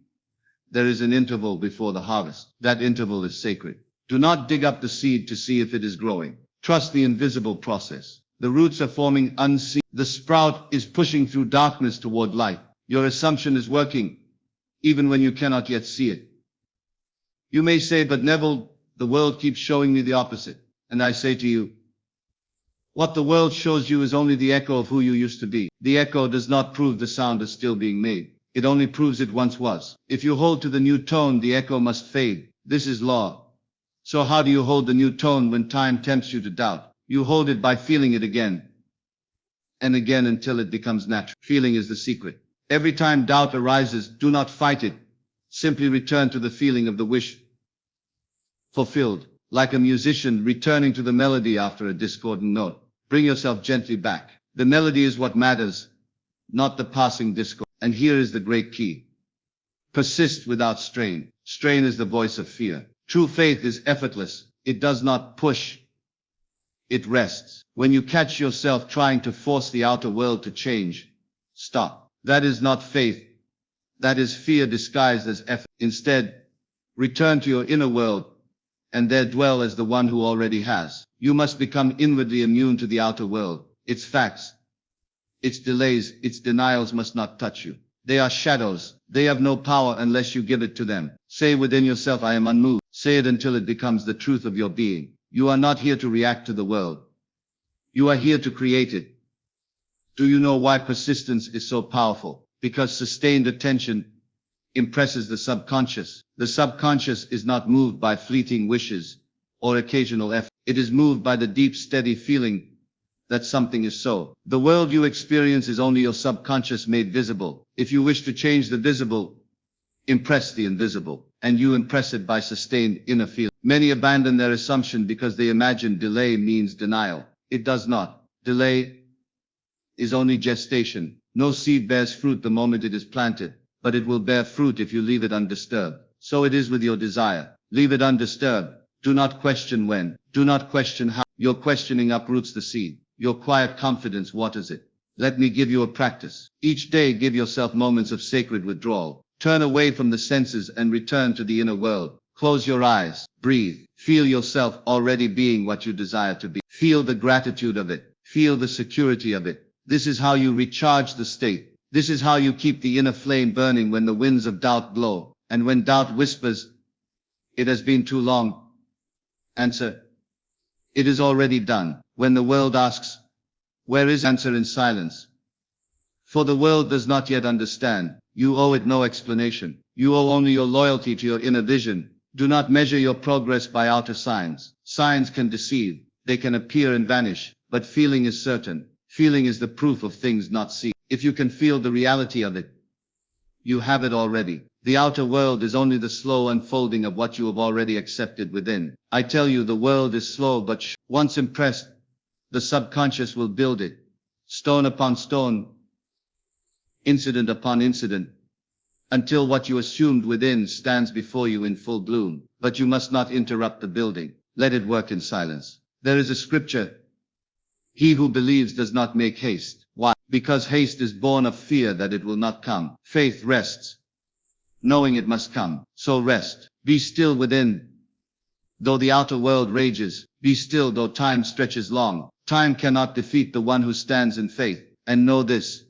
there is an interval before the harvest. That interval is sacred. Do not dig up the seed to see if it is growing. Trust the invisible process. The roots are forming unseen. The sprout is pushing through darkness toward light. Your assumption is working, even when you cannot yet see it. You may say, but Neville, the world keeps showing me the opposite. And I say to you, what the world shows you is only the echo of who you used to be. The echo does not prove the sound is still being made. It only proves it once was. If you hold to the new tone, the echo must fade. This is law. So how do you hold the new tone when time tempts you to doubt? You hold it by feeling it again and again until it becomes natural. Feeling is the secret. Every time doubt arises, do not fight it. Simply return to the feeling of the wish fulfilled. Like a musician returning to the melody after a discordant note. Bring yourself gently back. The melody is what matters, not the passing discord. And here is the great key. Persist without strain. Strain is the voice of fear. True faith is effortless. It does not push. It rests. When you catch yourself trying to force the outer world to change, stop. That is not faith. That is fear disguised as effort. Instead, return to your inner world, and there dwell as the one who already has. You must become inwardly immune to the outer world. Its facts, its delays, its denials must not touch you. They are shadows. They have no power unless you give it to them. Say within yourself, I am unmoved. Say it until it becomes the truth of your being. You are not here to react to the world. You are here to create it. Do you know why persistence is so powerful? Because sustained attention impresses the subconscious. The subconscious is not moved by fleeting wishes or occasional effort. It is moved by the deep, steady feeling that something is so. The world you experience is only your subconscious made visible. If you wish to change the visible, impress the invisible, and you impress it by sustained inner feeling. Many abandon their assumption because they imagine delay means denial. It does not. Delay is only gestation. No seed bears fruit the moment it is planted, but it will bear fruit if you leave it undisturbed. So it is with your desire. Leave it undisturbed. Do not question when. Do not question how. Your questioning uproots the seed. Your quiet confidence waters it. Let me give you a practice. Each day give yourself moments of sacred withdrawal. Turn away from the senses and return to the inner world. Close your eyes. Breathe. Feel yourself already being what you desire to be. Feel the gratitude of it. Feel the security of it. This is how you recharge the state. This is how you keep the inner flame burning when the winds of doubt blow. And when doubt whispers, it has been too long. Answer, It is already done. When the world asks, where is answer in silence? For the world does not yet understand. You owe it no explanation. You owe only your loyalty to your inner vision. Do not measure your progress by outer signs. Signs can deceive. They can appear and vanish. But feeling is certain. Feeling is the proof of things not seen. If you can feel the reality of it, you have it already. The outer world is only the slow unfolding of what you have already accepted within. I tell you, the world is slow but sure. Once impressed, the subconscious will build it. Stone upon stone, incident upon incident, until what you assumed within stands before you in full bloom. But you must not interrupt the building. Let it work in silence. There is a scripture: he who believes does not make haste. Why? Because haste is born of fear that it will not come. Faith rests, knowing it must come. So rest. Be still within. Though the outer world rages, be still though time stretches long. Time cannot defeat the one who stands in faith. And know this: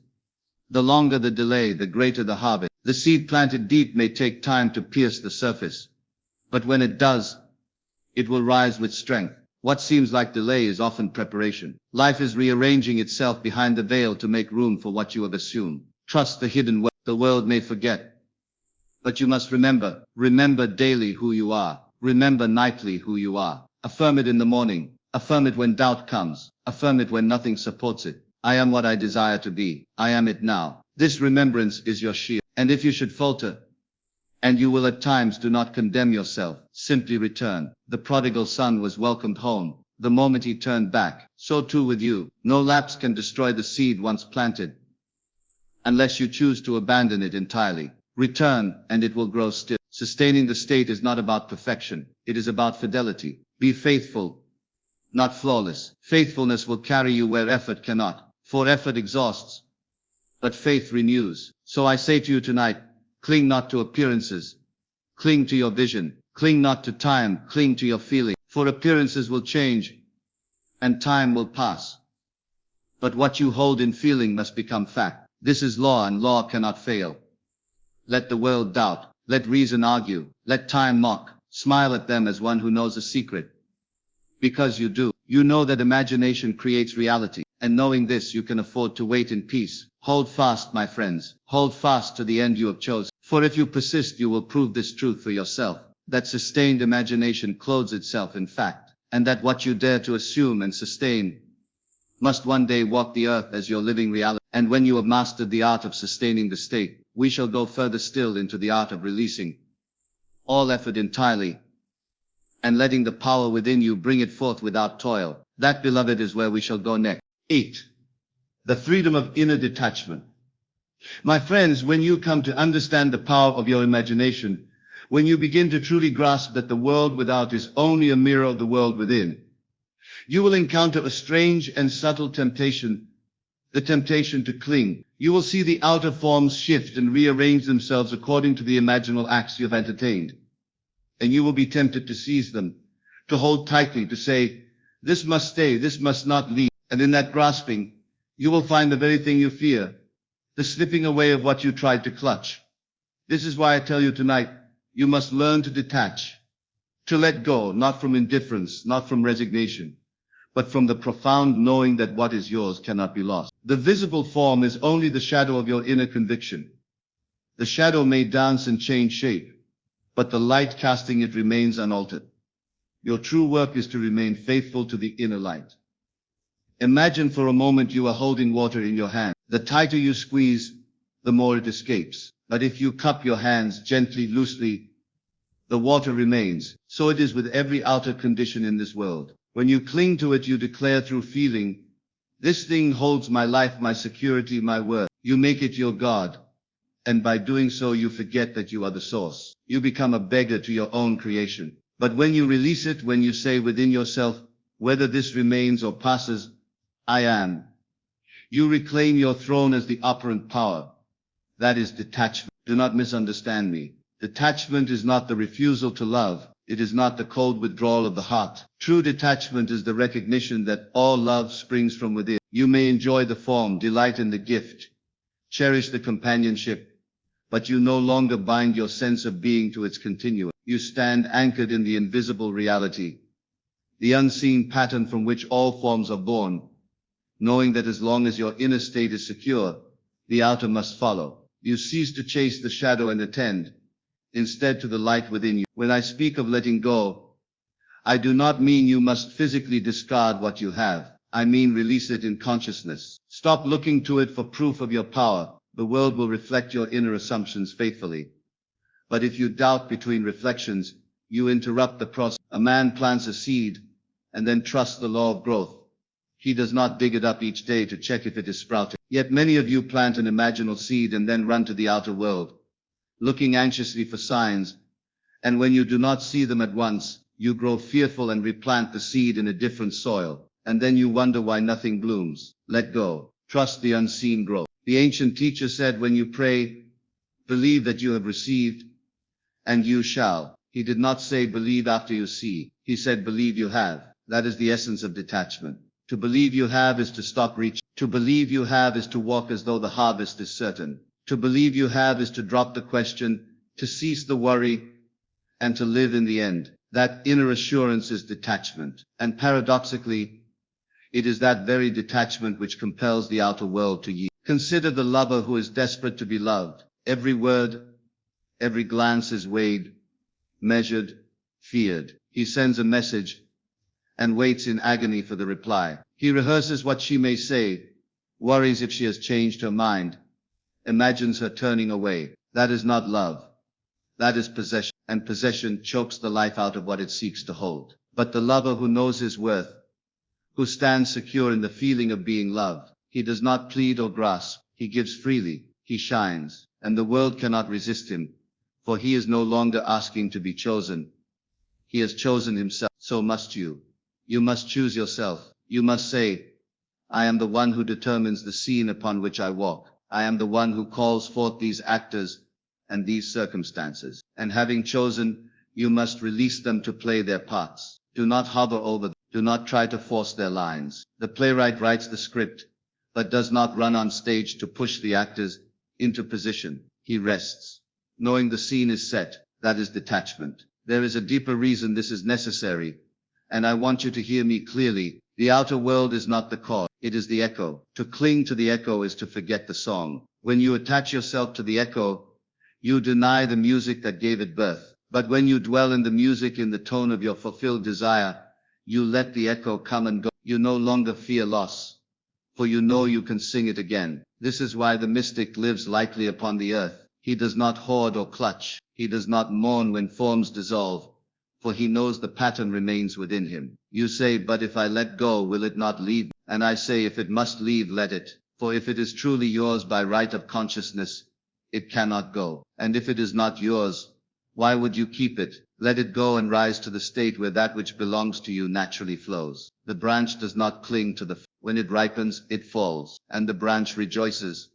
the longer the delay, the greater the harvest. The seed planted deep may take time to pierce the surface, but when it does, it will rise with strength. What seems like delay is often preparation. Life is rearranging itself behind the veil to make room for what you have assumed. Trust the hidden world. The world may forget, but you must remember. Remember daily who you are. Remember nightly who you are. Affirm it in the morning. Affirm it when doubt comes. Affirm it when nothing supports it. I am what I desire to be. I am it now. This remembrance is your shield. And if you should falter, and you will at times, do not condemn yourself. Simply return. The prodigal son was welcomed home the moment he turned back. So too with you. No lapse can destroy the seed once planted, unless you choose to abandon it entirely. Return, and it will grow still. Sustaining the state is not about perfection. It is about fidelity. Be faithful, not flawless. Faithfulness will carry you where effort cannot. For effort exhausts, but faith renews. So I say to you tonight, cling not to appearances. Cling to your vision. Cling not to time. Cling to your feeling. For appearances will change, and time will pass. But what you hold in feeling must become fact. This is law, and law cannot fail. Let the world doubt. Let reason argue. Let time mock. Smile at them as one who knows a secret. Because you do. You know that imagination creates reality. And knowing this, you can afford to wait in peace. Hold fast, my friends. Hold fast to the end you have chosen. For if you persist, you will prove this truth for yourself: that sustained imagination clothes itself in fact, and that what you dare to assume and sustain must one day walk the earth as your living reality. And when you have mastered the art of sustaining the state, we shall go further still into the art of releasing all effort entirely, and letting the power within you bring it forth without toil. That, beloved, is where we shall go next. 8. The freedom of inner detachment. My friends, when you come to understand the power of your imagination, when you begin to truly grasp that the world without is only a mirror of the world within, you will encounter a strange and subtle temptation, the temptation to cling. You will see the outer forms shift and rearrange themselves according to the imaginal acts you have entertained. And you will be tempted to seize them, to hold tightly, to say, this must stay, this must not leave. And in that grasping, you will find the very thing you fear, the slipping away of what you tried to clutch. This is why I tell you tonight, you must learn to detach, to let go, not from indifference, not from resignation, but from the profound knowing that what is yours cannot be lost. The visible form is only the shadow of your inner conviction. The shadow may dance and change shape, but the light casting it remains unaltered. Your true work is to remain faithful to the inner light. Imagine for a moment you are holding water in your hand. The tighter you squeeze, the more it escapes. But if you cup your hands gently, loosely, the water remains. So it is with every outer condition in this world. When you cling to it, you declare through feeling, this thing holds my life, my security, my worth. You make it your God. And by doing so, you forget that you are the source. You become a beggar to your own creation. But when you release it, when you say within yourself, whether this remains or passes, I am, you reclaim your throne as the operant power. That is detachment. Do not misunderstand me. Detachment is not the refusal to love. It is not the cold withdrawal of the heart. True detachment is the recognition that all love springs from within. You may enjoy the form, delight in the gift, cherish the companionship, but you no longer bind your sense of being to its continuum. You stand anchored in the invisible reality. the unseen pattern from which all forms are born, knowing that as long as your inner state is secure, the outer must follow. You cease to chase the shadow and attend, instead to the light within you. When I speak of letting go, I do not mean you must physically discard what you have. I mean release it in consciousness. Stop looking to it for proof of your power. The world will reflect your inner assumptions faithfully. But if you doubt between reflections, you interrupt the process. A man plants a seed and then trusts the law of growth. He does not dig it up each day to check if it is sprouting. Yet many of you plant an imaginal seed and then run to the outer world, looking anxiously for signs, and when you do not see them at once, you grow fearful and replant the seed in a different soil, and then you wonder why nothing blooms. Let go. Trust the unseen growth. The ancient teacher said, when you pray, believe that you have received, and you shall. He did not say believe after you see. He said believe you have. That is the essence of detachment. To believe you have is to stop reaching. To believe you have is to walk as though the harvest is certain. To believe you have is to drop the question, to cease the worry, and to live in the end. That inner assurance is detachment. And paradoxically, it is that very detachment which compels the outer world to yield. Consider the lover who is desperate to be loved. Every word, every glance is weighed, measured, feared. He sends a message and waits in agony for the reply. He rehearses what she may say, worries if she has changed her mind, imagines her turning away. That is not love. That is possession, and possession chokes the life out of what it seeks to hold. But the lover who knows his worth, who stands secure in the feeling of being loved, he does not plead or grasp, he gives freely, he shines, and the world cannot resist him, for he is no longer asking to be chosen. He has chosen himself. So must you. You must choose yourself. You must say, I am the one who determines the scene upon which I walk. I am the one who calls forth these actors and these circumstances. And having chosen, you must release them to play their parts. Do not hover over them. Do not try to force their lines. The playwright writes the script, but does not run on stage to push the actors into position. He rests, knowing the scene is set. That is detachment. There is a deeper reason this is necessary, and I want you to hear me clearly. The outer world is not the cause, it is the echo. To cling to the echo is to forget the song. When you attach yourself to the echo, you deny the music that gave it birth. But when you dwell in the music in the tone of your fulfilled desire, you let the echo come and go. You no longer fear loss, for you know you can sing it again. This is why the mystic lives lightly upon the earth. He does not hoard or clutch. He does not mourn when forms dissolve, for he knows the pattern remains within him. You say, but if I let go, will it not leave? And I say, if it must leave, let it. For if it is truly yours by right of consciousness, it cannot go. And if it is not yours, why would you keep it? Let it go and rise to the state where that which belongs to you naturally flows. The branch does not cling to the when it ripens, it falls, and the branch rejoices,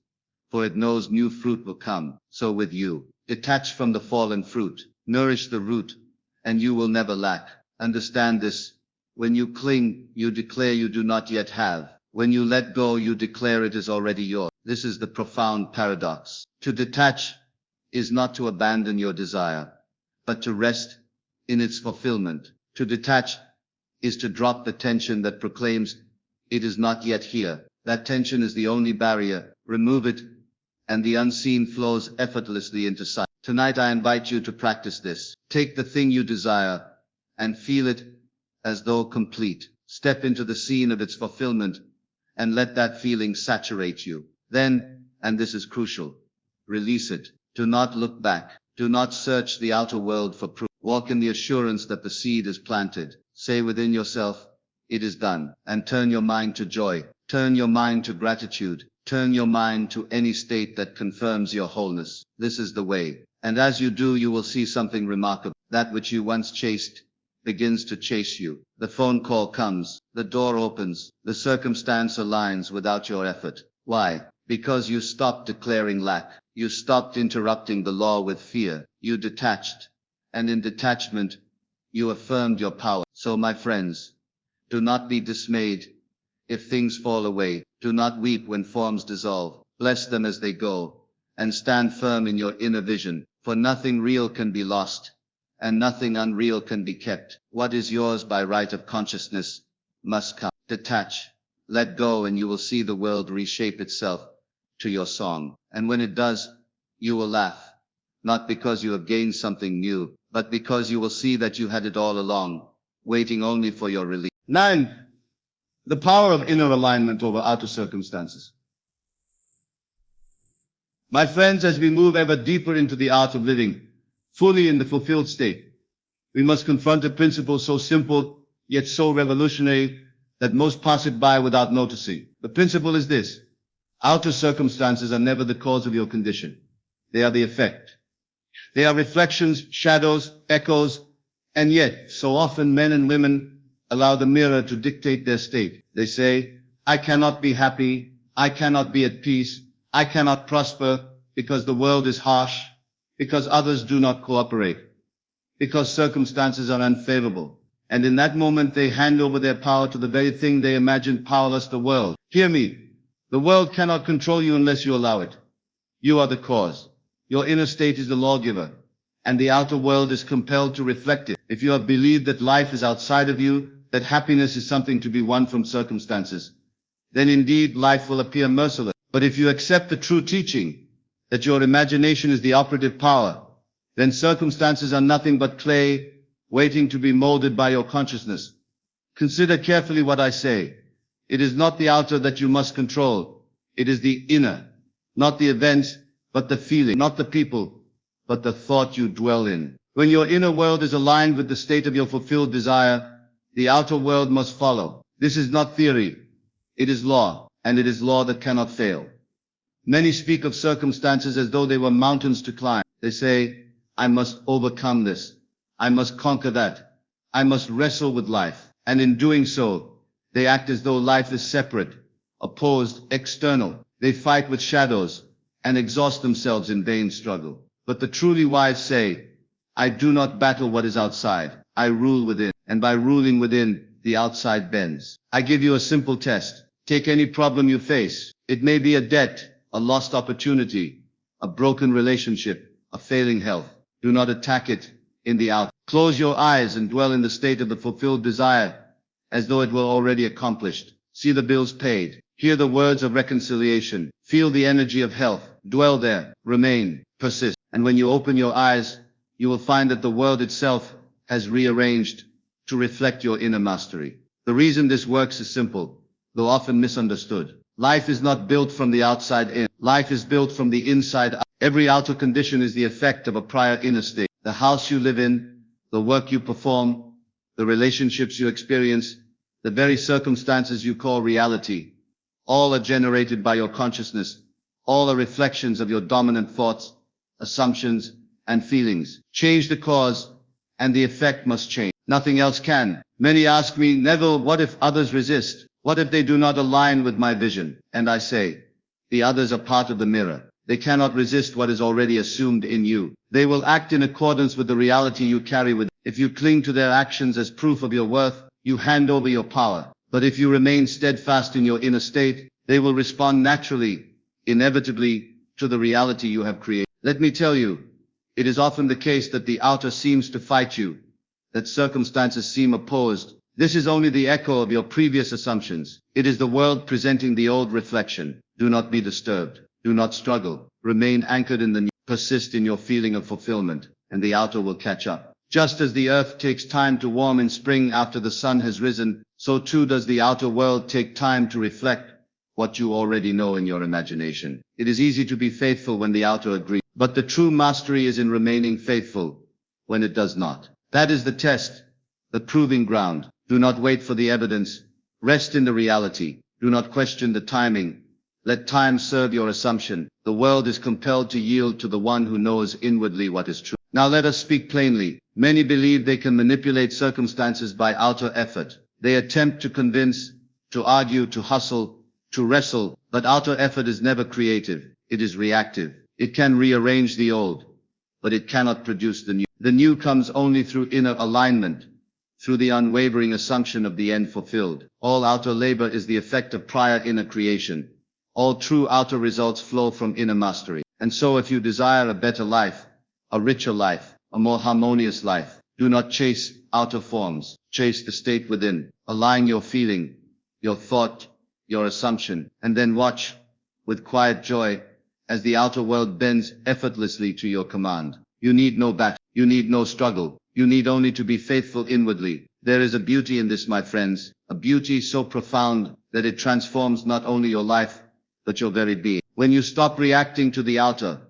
for it knows new fruit will come. So with you, detach from the fallen fruit, nourish the root, and you will never lack. Understand this. When you cling, you declare you do not yet have. When you let go, you declare it is already yours. This is the profound paradox. To detach is not to abandon your desire, but to rest in its fulfillment. To detach is to drop the tension that proclaims it is not yet here. That tension is the only barrier. Remove it, and the unseen flows effortlessly into sight. Tonight I invite you to practice this. Take the thing you desire and feel it as though complete. Step into the scene of its fulfillment and let that feeling saturate you. Then, and this is crucial, release it. Do not look back. Do not search the outer world for proof. Walk in the assurance that the seed is planted. Say within yourself, it is done. And turn your mind to joy. Turn your mind to gratitude. Turn your mind to any state that confirms your wholeness. This is the way. And as you do, you will see something remarkable. That which you once chased begins to chase you. The phone call comes. The door opens. The circumstance aligns without your effort. Why? Because you stopped declaring lack. You stopped interrupting the law with fear. You detached. And in detachment, you affirmed your power. So my friends, do not be dismayed if things fall away. Do not weep when forms dissolve. Bless them as they go, and stand firm in your inner vision, for nothing real can be lost, and nothing unreal can be kept. What is yours by right of consciousness must come. Detach, let go, and you will see the world reshape itself to your song. And when it does, you will laugh, not because you have gained something new, but because you will see that you had it all along, waiting only for your release. 9. The power of inner alignment over outer circumstances. My friends, as we move ever deeper into the art of living, fully in the fulfilled state, we must confront a principle so simple, yet so revolutionary, that most pass it by without noticing. The principle is this: outer circumstances are never the cause of your condition. They are the effect. They are reflections, shadows, echoes, and yet, so often men and women allow the mirror to dictate their state. They say, I cannot be happy, I cannot be at peace, I cannot prosper, because the world is harsh, because others do not cooperate, because circumstances are unfavorable. And in that moment they hand over their power to the very thing they imagined powerless, the world. Hear me. The world cannot control you unless you allow it. You are the cause. Your inner state is the lawgiver, and the outer world is compelled to reflect it. If you have believed that life is outside of you, that happiness is something to be won from circumstances, then indeed life will appear merciless. But if you accept the true teaching, that your imagination is the operative power, then circumstances are nothing but clay, waiting to be molded by your consciousness. Consider carefully what I say. It is not the outer that you must control. It is the inner. Not the events, but the feeling. Not the people, but the thought you dwell in. When your inner world is aligned with the state of your fulfilled desire, the outer world must follow. This is not theory. It is law, and it is law that cannot fail. Many speak of circumstances as though they were mountains to climb. They say, I must overcome this. I must conquer that. I must wrestle with life. And in doing so, they act as though life is separate, opposed, external. They fight with shadows and exhaust themselves in vain struggle. But the truly wise say, I do not battle what is outside. I rule within. And by ruling within, the outside bends. I give you a simple test. Take any problem you face. It may be a debt, a lost opportunity, a broken relationship, a failing health. Do not attack it in the out. Close your eyes and dwell in the state of the fulfilled desire, as though it were already accomplished. See the bills paid. Hear the words of reconciliation. Feel the energy of health. Dwell there. Remain. Persist. And when you open your eyes, you will find that the world itself has rearranged to reflect your inner mastery. The reason this works is simple, though often misunderstood. Life is not built from the outside in. Life is built from the inside out. Every outer condition is the effect of a prior inner state. The house you live in, the work you perform, the relationships you experience, the very circumstances you call reality, all are generated by your consciousness. All are reflections of your dominant thoughts, assumptions, and feelings. Change the cause, and the effect must change. Nothing else can. Many ask me, Neville, what if others resist? What if they do not align with my vision? And I say, the others are part of the mirror. They cannot resist what is already assumed in you. They will act in accordance with the reality you carry with. If you cling to their actions as proof of your worth, you hand over your power. But if you remain steadfast in your inner state, they will respond naturally, inevitably, to the reality you have created. Let me tell you, it is often the case that the outer seems to fight you, that circumstances seem opposed. This is only the echo of your previous assumptions. It is the world presenting the old reflection. Do not be disturbed. Do not struggle. Remain anchored in the new. Persist in your feeling of fulfillment, and the outer will catch up. Just as the earth takes time to warm in spring after the sun has risen, so too does the outer world take time to reflect what you already know in your imagination. It is easy to be faithful when the outer agrees, but the true mastery is in remaining faithful when it does not. That is the test, the proving ground. Do not wait for the evidence. Rest in the reality. Do not question the timing. Let time serve your assumption. The world is compelled to yield to the one who knows inwardly what is true. Now let us speak plainly. Many believe they can manipulate circumstances by outer effort. They attempt to convince, to argue, to hustle, to wrestle, but outer effort is never creative. It is reactive. It can rearrange the old, but it cannot produce the new. The new comes only through inner alignment, through the unwavering assumption of the end fulfilled. All outer labor is the effect of prior inner creation. All true outer results flow from inner mastery. And so if you desire a better life, a richer life, a more harmonious life. Do not chase outer forms. Chase the state within. Align your feeling, your thought, your assumption, and then watch with quiet joy as the outer world bends effortlessly to your command. You need no battle. You need no struggle. You need only to be faithful inwardly. There is a beauty in this, my friends, a beauty so profound that it transforms not only your life, but your very being. When you stop reacting to the outer,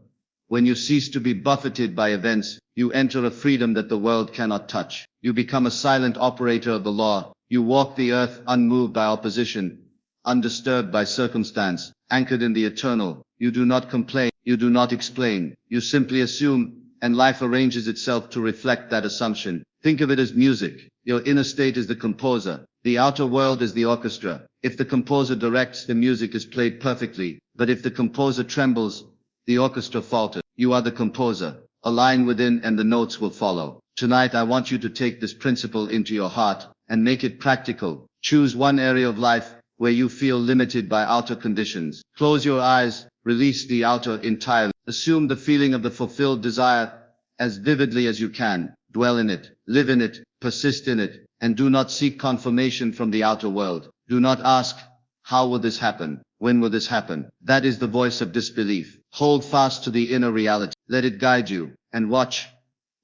when you cease to be buffeted by events, you enter a freedom that the world cannot touch. You become a silent operator of the law. You walk the earth unmoved by opposition, undisturbed by circumstance, anchored in the eternal. You do not complain. You do not explain. You simply assume, and life arranges itself to reflect that assumption. Think of it as music. Your inner state is the composer. The outer world is the orchestra. If the composer directs, the music is played perfectly. But if the composer trembles, the orchestra falters. You are the composer. Align within and the notes will follow. Tonight I want you to take this principle into your heart and make it practical. Choose one area of life where you feel limited by outer conditions. Close your eyes, release the outer entirely. Assume the feeling of the fulfilled desire as vividly as you can. Dwell in it, live in it, persist in it, and do not seek confirmation from the outer world. Do not ask, how will this happen? When will this happen? That is the voice of disbelief. Hold fast to the inner reality. Let it guide you, and watch,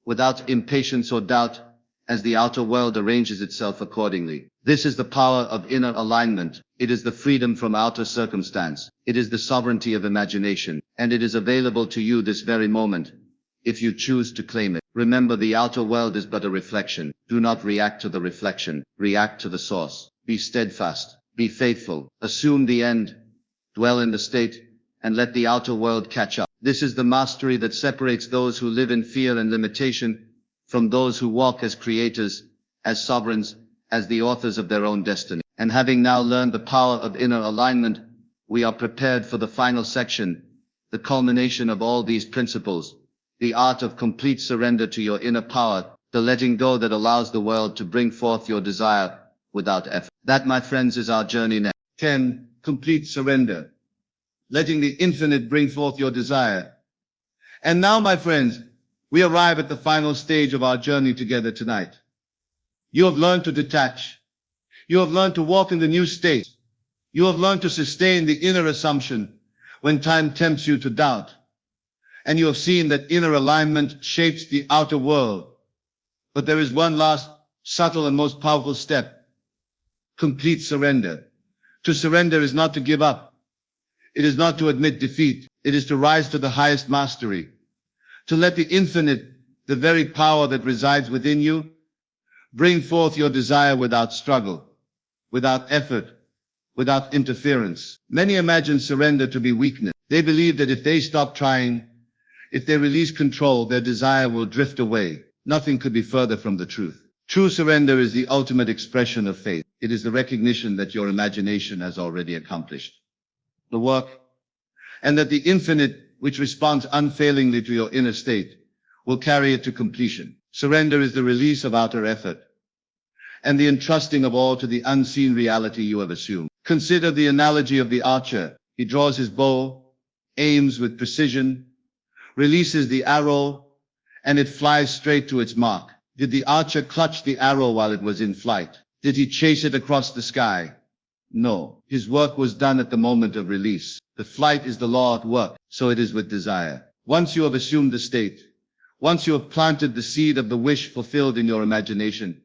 without impatience or doubt, as the outer world arranges itself accordingly. This is the power of inner alignment. It is the freedom from outer circumstance. It is the sovereignty of imagination, and it is available to you this very moment, if you choose to claim it. Remember, the outer world is but a reflection. Do not react to the reflection. React to the source. Be steadfast. Be faithful. Assume the end. Dwell in the state, and let the outer world catch up. This is the mastery that separates those who live in fear and limitation from those who walk as creators, as sovereigns, as the authors of their own destiny. And having now learned the power of inner alignment, we are prepared for the final section, the culmination of all these principles, the art of complete surrender to your inner power, the letting go that allows the world to bring forth your desire without effort. That, my friends, is our journey next. 10. Complete surrender. Letting the infinite bring forth your desire. And now, my friends, we arrive at the final stage of our journey together tonight. You have learned to detach. You have learned to walk in the new state. You have learned to sustain the inner assumption when time tempts you to doubt. And you have seen that inner alignment shapes the outer world. But there is one last subtle and most powerful step. Complete surrender. To surrender is not to give up. It is not to admit defeat. It is to rise to the highest mastery. To let the infinite, the very power that resides within you, bring forth your desire without struggle, without effort, without interference. Many imagine surrender to be weakness. They believe that if they stop trying, if they release control, their desire will drift away. Nothing could be further from the truth. True surrender is the ultimate expression of faith. It is the recognition that your imagination has already accomplished the work, and that the infinite, which responds unfailingly to your inner state, will carry it to completion. Surrender is the release of outer effort, and the entrusting of all to the unseen reality you have assumed. Consider the analogy of the archer. He draws his bow, aims with precision, releases the arrow, and it flies straight to its mark. Did the archer clutch the arrow while it was in flight? Did he chase it across the sky? No. His work was done at the moment of release. The flight is the law at work, so it is with desire. Once you have assumed the state, once you have planted the seed of the wish fulfilled in your imagination,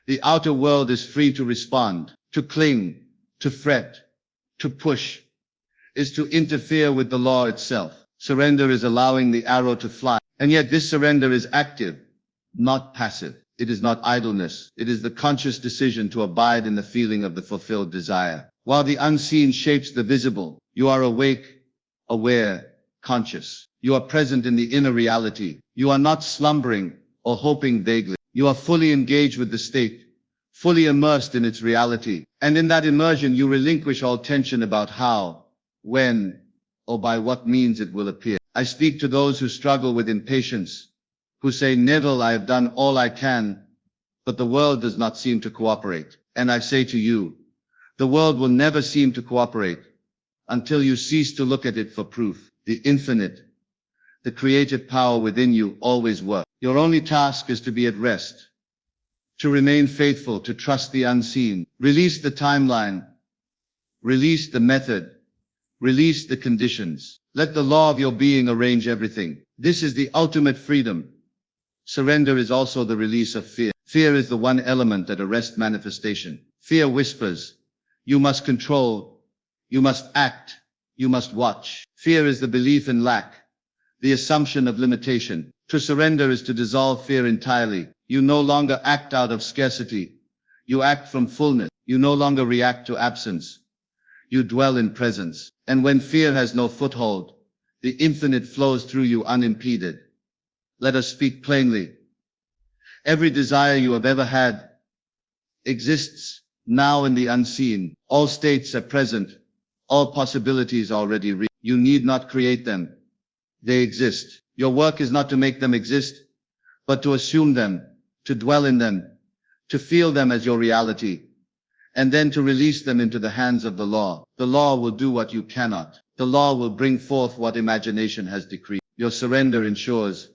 the outer world is free to respond. To cling, to fret, to push, is to interfere with the law itself. Surrender is allowing the arrow to fly. And yet this surrender is active, not passive. It is not idleness. It is the conscious decision to abide in the feeling of the fulfilled desire. While the unseen shapes the visible, you are awake, aware, conscious. You are present in the inner reality. You are not slumbering or hoping vaguely. You are fully engaged with the state, fully immersed in its reality. And in that immersion, you relinquish all tension about how, when, or by what means it will appear. I speak to those who struggle with impatience, who say, Neville, I have done all I can, but the world does not seem to cooperate. And I say to you, the world will never seem to cooperate until you cease to look at it for proof. The infinite, The creative power within you always works. Your only task is to be at rest, to remain faithful, to trust the unseen. Release the timeline, release the method, release the conditions. Let the law of your being arrange everything. This is the ultimate freedom. Surrender is also the release of fear. Fear is the one element that arrests manifestation. Fear whispers, you must control, you must act, you must watch. Fear is the belief in lack, the assumption of limitation. To surrender is to dissolve fear entirely. You no longer act out of scarcity. You act from fullness. You no longer react to absence. You dwell in presence. And when fear has no foothold, the infinite flows through you unimpeded. Let us speak plainly. Every desire you have ever had exists now in the unseen. All states are present. All possibilities already real. You need not create them. They exist. Your work is not to make them exist, but to assume them, to dwell in them, to feel them as your reality, and then to release them into the hands of the law. The law will do what you cannot. The law will bring forth what imagination has decreed. Your surrender ensures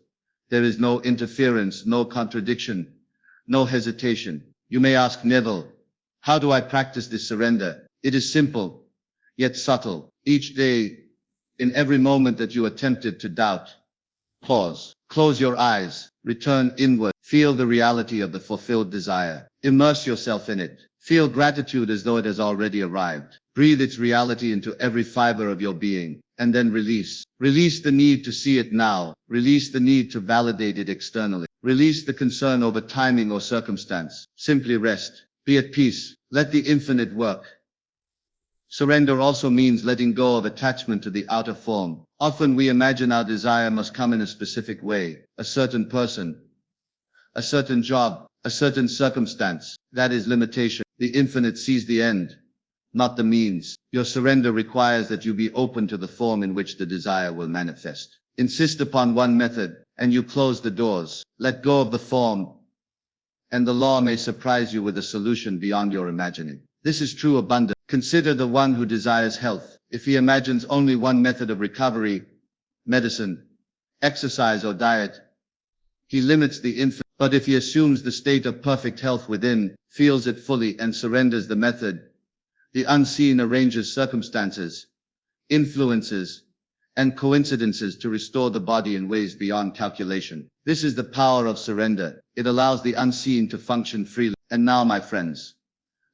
there is no interference, no contradiction, no hesitation. You may ask, Neville, how do I practice this surrender? It is simple, yet subtle. Each day, in every moment that you are tempted to doubt, pause, close your eyes, return inward, feel the reality of the fulfilled desire. Immerse yourself in it. Feel gratitude as though it has already arrived. Breathe its reality into every fiber of your being, and then release. Release the need to see it now. Release the need to validate it externally. Release the concern over timing or circumstance. Simply rest. Be at peace. Let the infinite work. Surrender also means letting go of attachment to the outer form. Often we imagine our desire must come in a specific way, a certain person, a certain job, a certain circumstance. That is limitation. The infinite sees the end, not the means. Your surrender requires that you be open to the form in which the desire will manifest. Insist upon one method, and you close the doors. Let go of the form, and the law may surprise you with a solution beyond your imagining. This is true abundance. Consider the one who desires health. If he imagines only one method of recovery, medicine, exercise or diet, he limits the infinite. But if he assumes the state of perfect health within, feels it fully and surrenders the method, the unseen arranges circumstances, influences, and coincidences to restore the body in ways beyond calculation. This is the power of surrender. It allows the unseen to function freely. And now, my friends,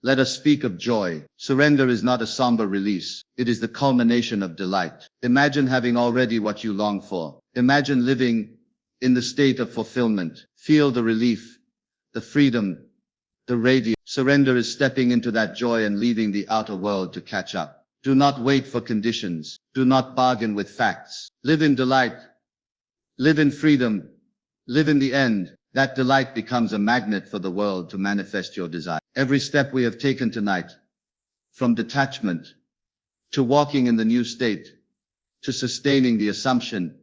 let us speak of joy. Surrender is not a somber release. It is the culmination of delight. Imagine having already what you long for. Imagine living in the state of fulfillment. Feel the relief, the freedom, the radiance. Surrender is stepping into that joy and leaving the outer world to catch up. Do not wait for conditions. Do not bargain with facts. Live in delight. Live in freedom. Live in the end. That delight becomes a magnet for the world to manifest your desire. Every step we have taken tonight, from detachment, to walking in the new state, to sustaining the assumption,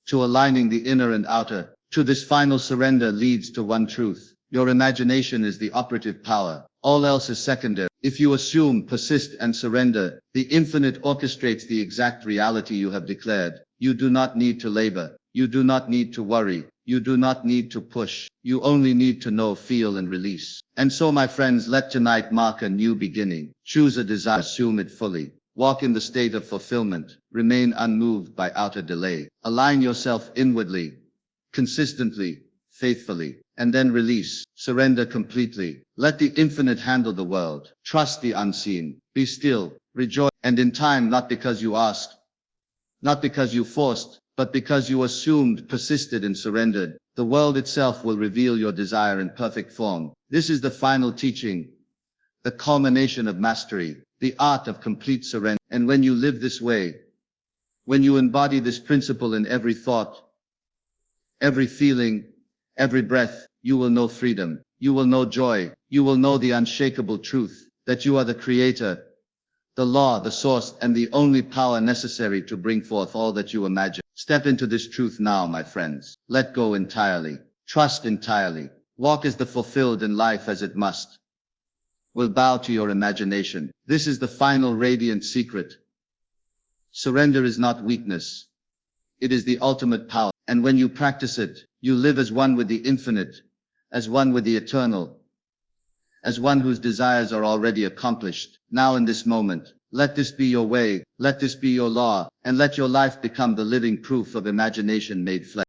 to aligning the inner and outer, to this final surrender leads to one truth. Your imagination is the operative power. All else is secondary. If you assume, persist, and surrender, the infinite orchestrates the exact reality you have declared. You do not need to labor. You do not need to worry. You do not need to push. You only need to know, feel, and release. And so, my friends, let tonight mark a new beginning. Choose a desire, assume it fully. Walk in the state of fulfillment. Remain unmoved by outer delay. Align yourself inwardly, consistently, faithfully, and then release. Surrender completely. Let the infinite handle the world. Trust the unseen. Be still. Rejoice. And in time, not because you asked, not because you forced, but because you assumed, persisted, and surrendered, the world itself will reveal your desire in perfect form. This is the final teaching, the culmination of mastery, the art of complete surrender. And when you live this way, when you embody this principle in every thought, every feeling, every breath, you will know freedom. You will know joy. You will know the unshakable truth that you are the creator, the law, the source, and the only power necessary to bring forth all that you imagine. Step into this truth now, my friends. Let go entirely. Trust entirely. Walk as the fulfilled in life as it must. Will bow to your imagination. This is the final radiant secret. Surrender is not weakness. It is the ultimate power. And when you practice it, you live as one with the infinite, as one with the eternal, as one whose desires are already accomplished. Now in this moment, let this be your way, let this be your law, and let your life become the living proof of imagination made flesh.